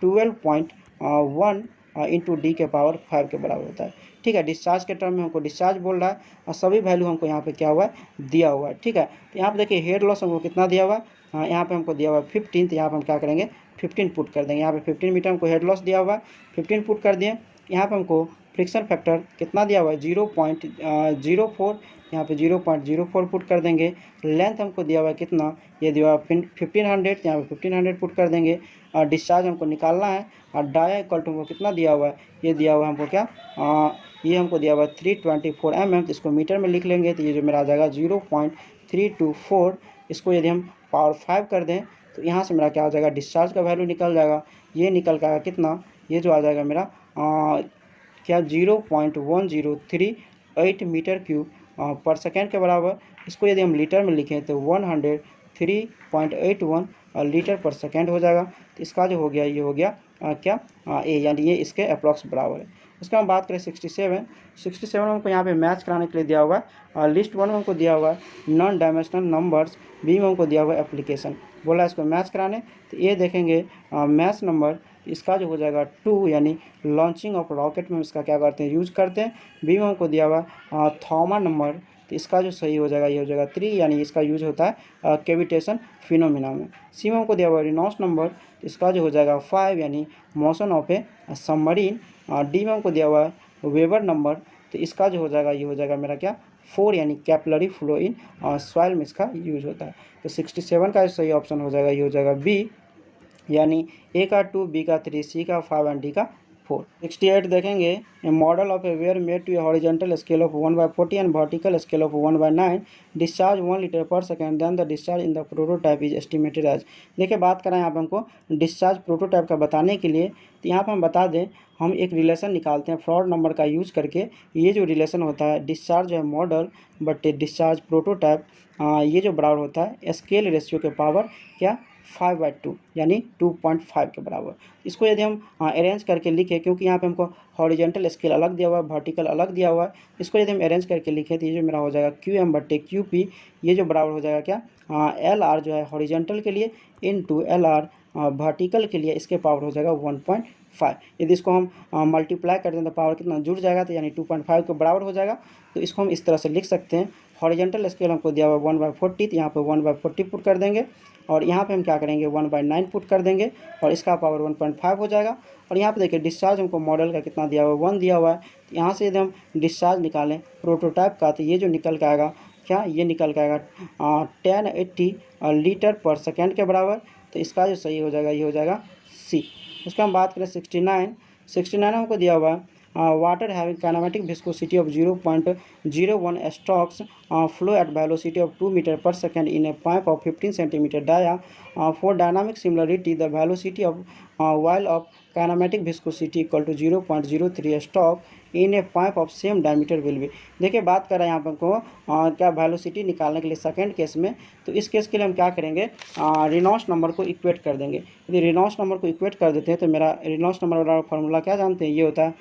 12.1 इंटू D के पावर 5 के बराबर होता है, ठीक है। डिस्चार्ज के टर्म में हमको डिस्चार्ज बोल रहा है और सभी वैल्यू हमको यहाँ पे क्या हुआ है दिया हुआ है, ठीक है। तो यहाँ पे देखिए हेड लॉस हमको कितना दिया हुआ है, यहाँ पे हमको दिया हुआ है 15, तो यहाँ पे हम क्या करेंगे 15 पुट कर देंगे। यहाँ पे 15 मीटर हमको हेड लॉस दिया हुआ है, 15 पुट कर दिए। यहाँ पे हमको फ्रिक्शन फैक्टर कितना दिया हुआ है 0.04, यहाँ पे 0.04 पुट कर देंगे। लेंथ हमको दिया हुआ है कितना, ये दिया हुआ 1500, यहाँ पे 1500 पुट कर देंगे। और डिस्चार्ज हमको निकालना है, और डाया = हमको कितना दिया हुआ है, ये दिया हुआ है हमको क्या ये हमको दिया हुआ है 324 mm, इसको मीटर में लिख लेंगे तो ये जो मेरा आ जाएगा 0.324। इसको यदि हम पावर 5 कर दें तो यहाँ से मेरा क्या हो जाएगा डिस्चार्ज का वैल्यू निकल जाएगा, ये निकल का कितना, ये जो आ जाएगा मेरा क्या 0.1038 मीटर क्यूब पर सेकेंड के बराबर। इसको यदि हम लीटर में लिखें तो 103.81 लीटर पर सेकेंड हो जाएगा। तो इसका जो हो गया ये हो गया
क्या ए, यानी ये इसके अप्रॉक्स बराबर है। उसके हम बात करें 67 में हमको यहाँ पे मैच कराने के लिए दिया हुआ है। लिस्ट 1 में हमको दिया हुआ है नॉन डायमेंशनल नंबर्स, बी में हमको दिया हुआ है एप्लीकेशन, बोला इसको मैच कराने। तो ये देखेंगे मैच नंबर, इसका जो हो जाएगा 2, यानी लॉन्चिंग ऑफ रॉकेट में इसका क्या करते हैं, यूज करते हैं। बी में हमको दिया हुआ थॉमा नंबर, तो इसका जो सही हो जाएगा ये हो जाएगा 3, यानी इसका यूज होता है कैविटेशन फिनोमिना में। सी में हमको दिया हुआ रिनॉस नंबर, इसका जो हो जाएगा 5, यानी motion of A submarine. D में हमको दिया हुआ है वेबर नंबर, तो इसका जो हो जाएगा ये हो जाएगा मेरा क्या 4, यानी कैपिलरी फ्लो इन सॉइल में इसका यूज होता है। तो 67 का सही ऑप्शन हो जाएगा ये हो जाएगा बी, यानी ए का 2, बी का 3, सी का 5 एंड डी का 4। 68 देखेंगे a model of a weir made to a horizontal scale of 1/40 and vertical scale of 1/9, discharge 1 litre per second, then the discharge in the prototype is estimated as. देखिए बात करें यहाँ पे हमको डिस्चार्ज प्रोटोटाइप का बताने के लिए, तो यहाँ पर हम बता दें, हम एक रिलेशन निकालते हैं फ्रॉड नंबर का यूज़ करके। ये जो रिलेशन होता है डिस्चार्ज जो है मॉडल बट डिस्चार्ज प्रोटोटाइप, ये जो बराबर होता है स्केल रेशियो के पावर क्या 5/2, यानी 2.5 के बराबर। इसको यदि हम अरेंज करके लिखें, क्योंकि यहाँ पे हमको हॉरिजेंटल स्केल अलग दिया हुआ है, वर्टिकल अलग दिया हुआ है, इसको यदि हम अरेंज करके लिखें तो ये जो मेरा हो जाएगा QM/QP, ये जो बराबर हो जाएगा क्या LR जो है हॉरिजेंटल के लिए इनटू LR वर्टिकल के लिए, इसके पावर हो जाएगा 1.5। यदि इसको हम मल्टीप्लाई करते हैं तो पावर कितना जुड़ जाएगा, तो यानी 2.5 के बराबर हो जाएगा। तो इसको हम इस तरह से लिख सकते हैं, हॉरिजेंटल स्केल हमको दिया हुआ 1/40, तो यहाँ पे 1/40 पुट कर देंगे, और यहाँ पे हम क्या करेंगे 1/9 पुट कर देंगे, और इसका पावर 1.5 हो जाएगा। और यहाँ पे देखिए डिस्चार्ज हमको मॉडल का कितना दिया हुआ है 1 दिया हुआ है, तो यहाँ से यदि हम डिस्चार्ज निकालें प्रोटोटाइप का, तो ये जो निकल के आएगा क्या, ये निकल के आएगा 1080 लीटर पर सेकेंड के बराबर। तो इसका जो सही हो जाएगा ये हो जाएगा सी। उसका हम बात करें 69 में हमको दिया हुआ है water having kinematic viscosity of 0.01 stokes flow at velocity of 2 metre पर second in a pipe of 15 centimetre dia for dynamic similarity the velocity of oil of kinematic viscosity equal to 0.03 stoke in a pipe of same diameter will be. देखिए बात कर रहे हैं यहाँ पर हमको क्या वेलोसिटी निकालने के लिए सेकंड केस में, तो इस केस के लिए हम क्या करेंगे रेनॉल्ड्स नंबर को इक्वेट कर देंगे। यदि रेनॉल्ड्स नंबर को इक्वेट कर देते हैं तो मेरा रेनॉल्ड्स नंबर वाला फार्मूला क्या जानते हैं, ये होता है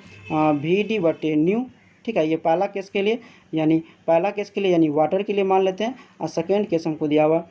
VD/न्यू। ठीक है, ये पहला केस के लिए, यानी पहला केस के लिए यानी वाटर के लिए मान लेते हैं, और सेकेंड केस हमको दिया हुआ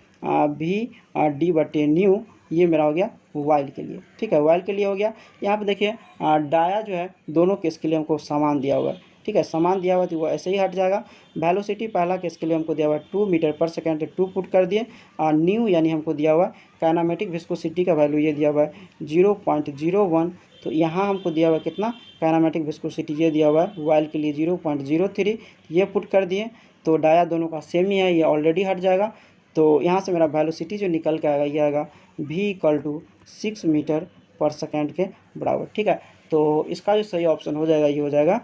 VD/न्यू, ये मेरा हो गया वाइल के लिए। ठीक है, वाइल के लिए हो गया। यहाँ पे देखिए डाया जो है दोनों केस के लिए हमको समान दिया हुआ है। ठीक है, समान दिया हुआ तो वो ऐसे ही हट जाएगा। वेलोसिटी पहला केस के लिए हमको दिया हुआ है 2 मीटर पर सेकेंड, 2 पुट कर दिए, और न्यू यानी हमको दिया हुआ है काइनेमेटिक विस्कोसिटी का वैल्यू ये दिया हुआ है 0.01। तो यहाँ हमको दिया हुआ है कितना काइनेमेटिक विस्कोसिटी, ये दिया हुआ है वाइल के लिए 0.03, ये पुट कर दिए। तो डाया दोनों का सेम ही है, ये ऑलरेडी हट जाएगा। तो यहाँ से मेरा वेलोसिटी जो निकल के आएगा ये आएगा V=6 मीटर पर सेकेंड के बराबर। ठीक है, तो इसका जो सही ऑप्शन हो जाएगा ये हो जाएगा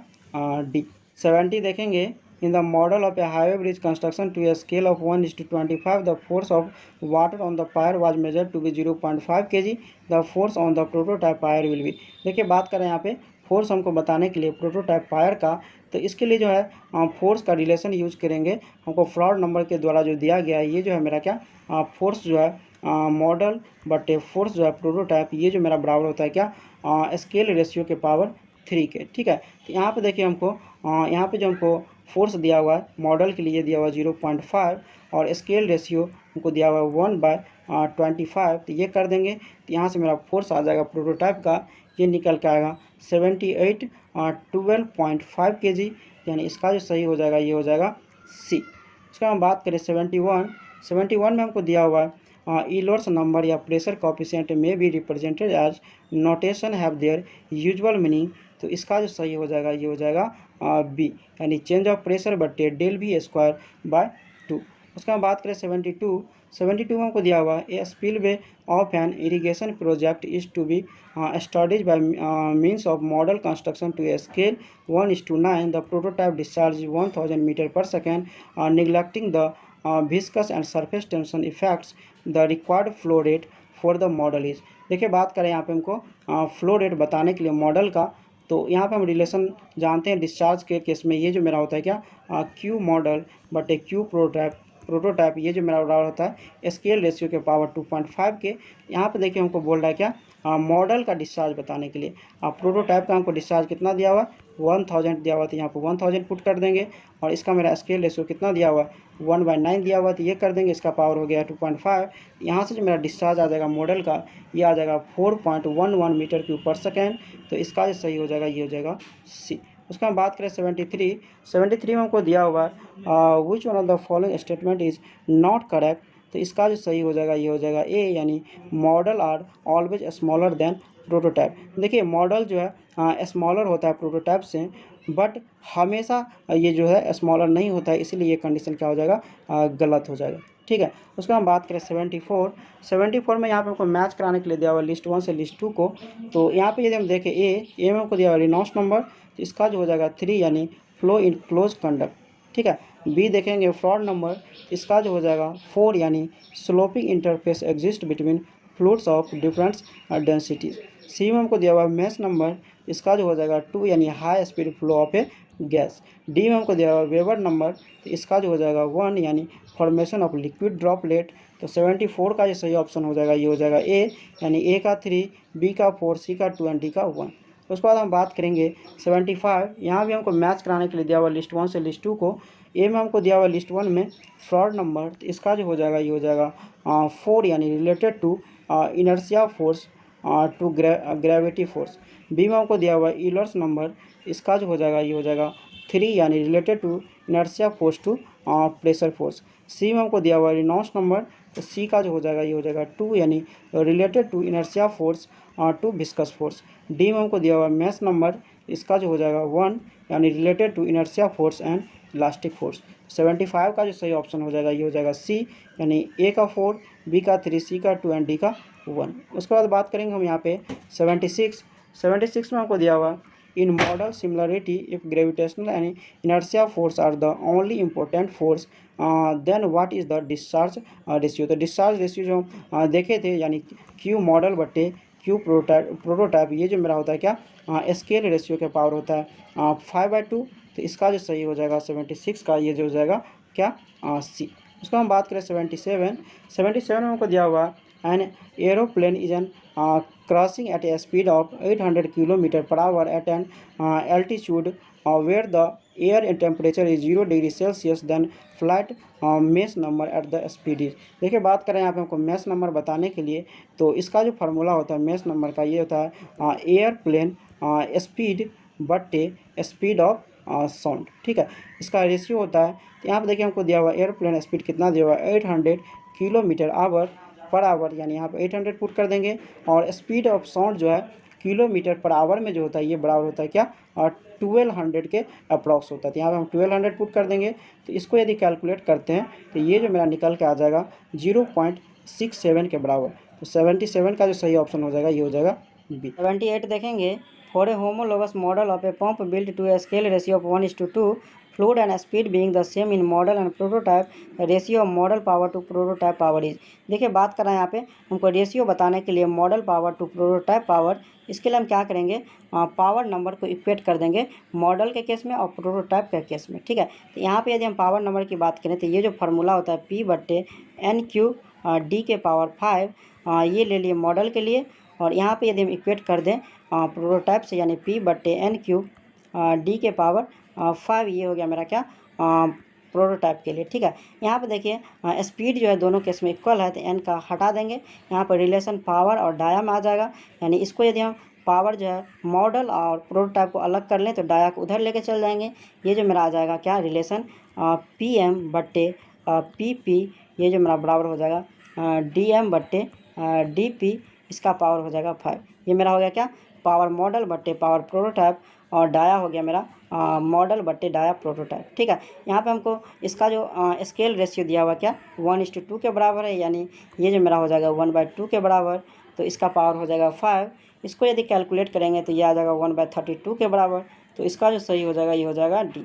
डी। 70 देखेंगे in the model of a highway bridge construction to a scale of 1:25 the force of water on the pier was measured to be 0.5 kg, the force on the prototype pier will be. देखिए बात करें यहाँ पे फोर्स हमको बताने के लिए प्रोटोटाइप पायर का, तो इसके लिए जो है फोर्स का रिलेशन यूज करेंगे। हमको फ्रॉड नंबर के द्वारा जो दिया गया है, ये जो है मेरा क्या फोर्स जो है मॉडल बट फोर्स जो है प्रोटोटाइप, ये जो मेरा बराबर होता है क्या स्केल रेशियो के पावर 3 के। ठीक है, तो यहाँ पे देखिए हमको यहाँ पे जो हमको फोर्स दिया हुआ है मॉडल के लिए दिया हुआ है 0.5, और स्केल रेशियो हमको दिया हुआ है 1/25। तो ये कर देंगे, तो यहाँ से मेरा फोर्स आ जाएगा प्रोटोटाइप का, ये निकल के आएगा 12.5 kg, यानी इसका जो सही हो जाएगा ये हो जाएगा सी। इसका हम बात करें 71 में हमको दिया हुआ है ईलोर्स नंबर या प्रेशर कोएफिशिएंट में भी represented as notation have their usual meaning. तो इसका जो सही हो जाएगा ये हो जाएगा बी, यानी चेंज ऑफ प्रेशर बटे ΔV²/2। उसका हम बात करें 72 में हमको दिया हुआ है a spillway of an irrigation project is to be studies by means of model construction to a scale 1:9, the prototype discharge 1000 metre पर second, neglecting the viscous and surface tension effects, the required flow rate for the model is। देखिए बात करें यहाँ पे हमको फ्लो रेट बताने के लिए मॉडल का, तो यहाँ पे हम रिलेशन जानते हैं डिस्चार्ज के केस में, ये जो मेरा होता है क्या Q मॉडल बटे Q प्रोटोटाइप
प्रोटोटाइप, ये जो मेरा बराबर होता है स्केल रेशियो के पावर 2.5 के। यहाँ पे देखिए हमको बोल रहा है क्या, मॉडल का डिस्चार्ज बताने के लिए। प्रोटोटाइप का हमको डिस्चार्ज कितना दिया हुआ, 1000 दिया हुआ, तो यहाँ पर 1000 पुट कर देंगे। और इसका मेरा स्केल रेशियो कितना दिया हुआ, 1/9 दिया हुआ, तो ये कर देंगे, इसका पावर हो गया 2.5। यहाँ से जो मेरा डिस्चार्ज आ जाएगा मॉडल का, ये आ जाएगा 4.11 मीटर क्यूब पर सेकेंड। तो इसका जो सही हो जाएगा ये हो जाएगा सी। उसका हम बात करें 73 में हमको दिया हुआ विच one of the following statement is not correct. तो इसका जो सही हो जाएगा ये हो जाएगा ए, यानी model are always smaller than prototype. देखिए मॉडल जो है स्मॉलर होता है प्रोटोटाइप से, बट हमेशा ये जो है स्मॉलर नहीं होता है, इसीलिए ये कंडीशन क्या हो जाएगा, गलत हो जाएगा। ठीक है, उसका हम बात करें 74 में यहाँ पे हमको मैच कराने के लिए दिया हुआ लिस्ट 1 से लिस्ट 2 को। तो यहाँ पे यदि हम देखें ए में हमको दिया हुआ रिनॉल्ड्स नंबर, तो इसका जो हो जाएगा 3, यानी फ्लो इन क्लोज कंडक्ट। ठीक है, बी देखेंगे फ्रॉड नंबर, इसका जो हो जाएगा 4, यानी sloping interface exist between fluids of different densities. C में हमको दिया हुआ मैच नंबर, इसका जो हो जाएगा 2, यानी high speed flow of A gas. D में हमको दिया हुआ वेबर नंबर, तो इसका जो हो जाएगा 1, यानी फॉर्मेशन ऑफ लिक्विड ड्रॉपलेट। तो 74 का जो सही ऑप्शन हो जाएगा ये हो जाएगा ए, यानी ए का 3, बी का 4, सी का 2 एंड डी का 1। उसके बाद हम बात करेंगे 75, यहाँ भी हमको मैच कराने के लिए दिया हुआ लिस्ट 1 से लिस्ट 2 को। ए में हमको दिया हुआ लिस्ट 1 में फ्रॉड नंबर, तो इसका जो हो जाएगा ये हो जाएगा 4, यानी related to inertia force to gravity force. B में हमको दिया हुआ यूलर्स नंबर, इसका जो हो जाएगा ये हो जाएगा 3, यानी related to inertia force to pressure force. C में हमको दिया हुआ रिनॉल्ड्स नंबर, तो सी का जो हो जाएगा ये हो जाएगा 2, यानी related to inertia force to viscous force. D में हमको दिया हुआ मैच नंबर, इसका जो हो जाएगा 1, यानी related to inertia force and elastic force. 75 का जो सही ऑप्शन हो जाएगा ये हो जाएगा सी, यानी ए का 4, बी का 3, सी का 2 एंड डी का 1। उसके बाद बात करेंगे हम यहाँ पे 76 में हमको दिया हुआ in model similarity if gravitational and inertia force are the only important force then what is the discharge ratio. तो डिस्चार्ज रेशियो जो हम देखे थे, यानी क्यू मॉडल बट्टे क्यू प्रोटोटाइप, ये जो मेरा होता है क्या, स्केल रेशियो के पावर होता है 5/2। तो इसका जो सही हो जाएगा 76 का ये जो हो जाएगा क्या, सी। उसका हम बात करें 77 में हमको दिया हुआ an aeroplane is an crossing at a speed of 800 kilometre per hour at an altitude where the air temperature is 0 degree Celsius then flight Mach number at the speed is. देखिए बात करें यहाँ पे हमको मेश नंबर बताने के लिए, तो इसका जो फार्मूला होता है मेश नंबर का ये होता है एयरप्लेन स्पीड बट्टे स्पीड ऑफ साउंड। ठीक है, इसका रेशियो होता है। तो यहाँ पे देखिए हमको दिया हुआ एयरप्लेन स्पीड कितना दिया हुआ है, 800 किलोमीटर पर आवर, यानी यहाँ पे 800 पुट कर देंगे। और स्पीड ऑफ साउंड जो है किलोमीटर पर आवर में जो होता है ये बराबर होता है क्या, 1200 के अप्रॉक्स होता है। तो यहाँ पे हम 1200 पुट कर देंगे। तो इसको यदि कैलकुलेट करते हैं तो ये जो मेरा निकल के आ जाएगा 0.67 के बराबर। तो 77 का जो सही ऑप्शन हो जाएगा ये हो जाएगा बी। 78 देखेंगे, for a homologous model of a pump build to a scale ratio of 1:2, fluid and speed being the same in model and prototype, the ratio of model power to prototype power is। देखिए बात कर रहे हैं यहाँ पे हमको रेशियो बताने के लिए model power to prototype power. इसके लिए हम क्या करेंगे, पावर नंबर को इक्वेट कर देंगे मॉडल के केस में और प्रोटोटाइप के केस में। ठीक है, तो यहाँ पे यदि हम पावर नंबर की बात करें तो ये जो फार्मूला होता है P/NQ/D के पावर 5, ये ले लिए मॉडल के लिए। और यहाँ पे यदि हम इक्वेट कर दें प्रोटोटाइप से, यानी P/NQ/D के पावर 5, ये हो गया मेरा क्या, प्रोटोटाइप के लिए। ठीक है, यहाँ पे देखिए स्पीड जो है दोनों केस में इक्वल है, तो एन का हटा देंगे, यहाँ पर रिलेशन पावर और डाया में आ जाएगा। यानी इसको यदि हम पावर जो है मॉडल और प्रोटोटाइप को अलग कर लें तो डाया को उधर लेके चल जाएंगे। ये जो मेरा आ जाएगा क्या, रिलेशन PM/PP, ये जो मेरा बराबर हो जाएगा DM/DP, इसका पावर हो जाएगा 5। ये मेरा हो गया क्या, पावर मॉडल बट्टे पावर प्रोटोटाइप, और डाया हो गया मेरा मॉडल बट्टे डाया प्रोटोटाइप। ठीक है, यहाँ पे हमको इसका जो स्केल रेशियो दिया हुआ क्या, 1:2 के बराबर है, यानी ये जो मेरा हो जाएगा 1/2 के बराबर। तो इसका पावर हो जाएगा 5। इसको यदि कैलकुलेट करेंगे तो ये आ जाएगा 1/32 के बराबर। तो इसका जो सही हो जाएगा ये हो जाएगा डी।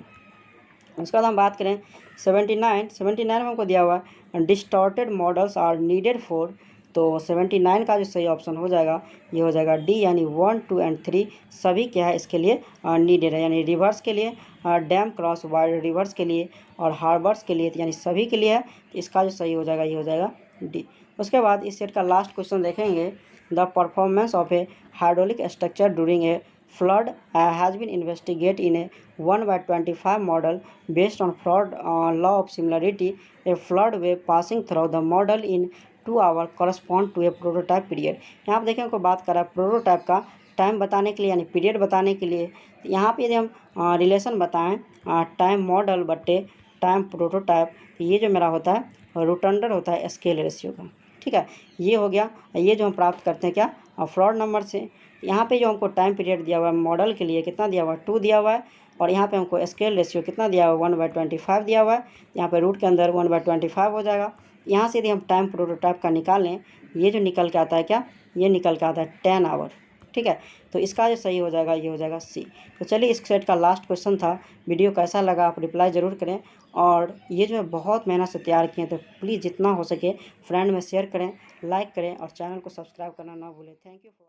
उसके बाद हम बात करें 79 में हमको दिया हुआ distorted models are needed for तो 79 का जो सही ऑप्शन हो जाएगा ये हो जाएगा डी, यानी 1, 2 एंड 3 सभी क्या है इसके लिए नीडेड है, यानी रिवर्स के लिए, डैम क्रॉस वाइड रिवर्स के लिए और हार्बर्स के लिए, यानी सभी के लिए है। तो इसका जो सही हो जाएगा ये हो जाएगा डी। उसके बाद इस सेट का लास्ट क्वेश्चन देखेंगे। The performance of A hydraulic structure during a flood has been investigated in a 1/25 model based on flood law of similarity. A flood wave passing through the model in 2 hours correspond to a prototype period। यहाँ पर देखें हमको बात करा प्रोटोटाइप का टाइम बताने के लिए, यानी पीरियड बताने के लिए। यहाँ पे यदि हम रिलेशन बताएं टाइम मॉडल बट्टे टाइम प्रोटोटाइप, ये जो मेरा होता है रूटंडर होता है स्केल रेशियो का, ठीक है। ये हो गया, ये जो हम प्राप्त करते हैं क्या फ्लड नंबर से। यहाँ पे जो हमको टाइम पीरियड दिया हुआ है मॉडल के लिए कितना दिया हुआ है 2 दिया हुआ है, और यहाँ पे हमको स्केल रेशियो कितना दिया हुआ है 1/25 दिया हुआ है। यहाँ पे रूट के अंदर 1/25 हो जाएगा। यहाँ से यदि हम टाइम प्रोटोटाइप का निकालें, ये जो निकल के आता है क्या, ये निकल के आता है 10 आवर, ठीक है। तो इसका जो सही हो जाएगा ये हो जाएगा सी। तो चलिए इस सेट का लास्ट क्वेश्चन था। वीडियो कैसा लगा आप रिप्लाई ज़रूर करें, और ये जो है बहुत मेहनत से तैयार किए, तो प्लीज़ जितना हो सके फ्रेंड में शेयर करें, लाइक करें और चैनल को सब्सक्राइब करना ना भूलें। Thank you.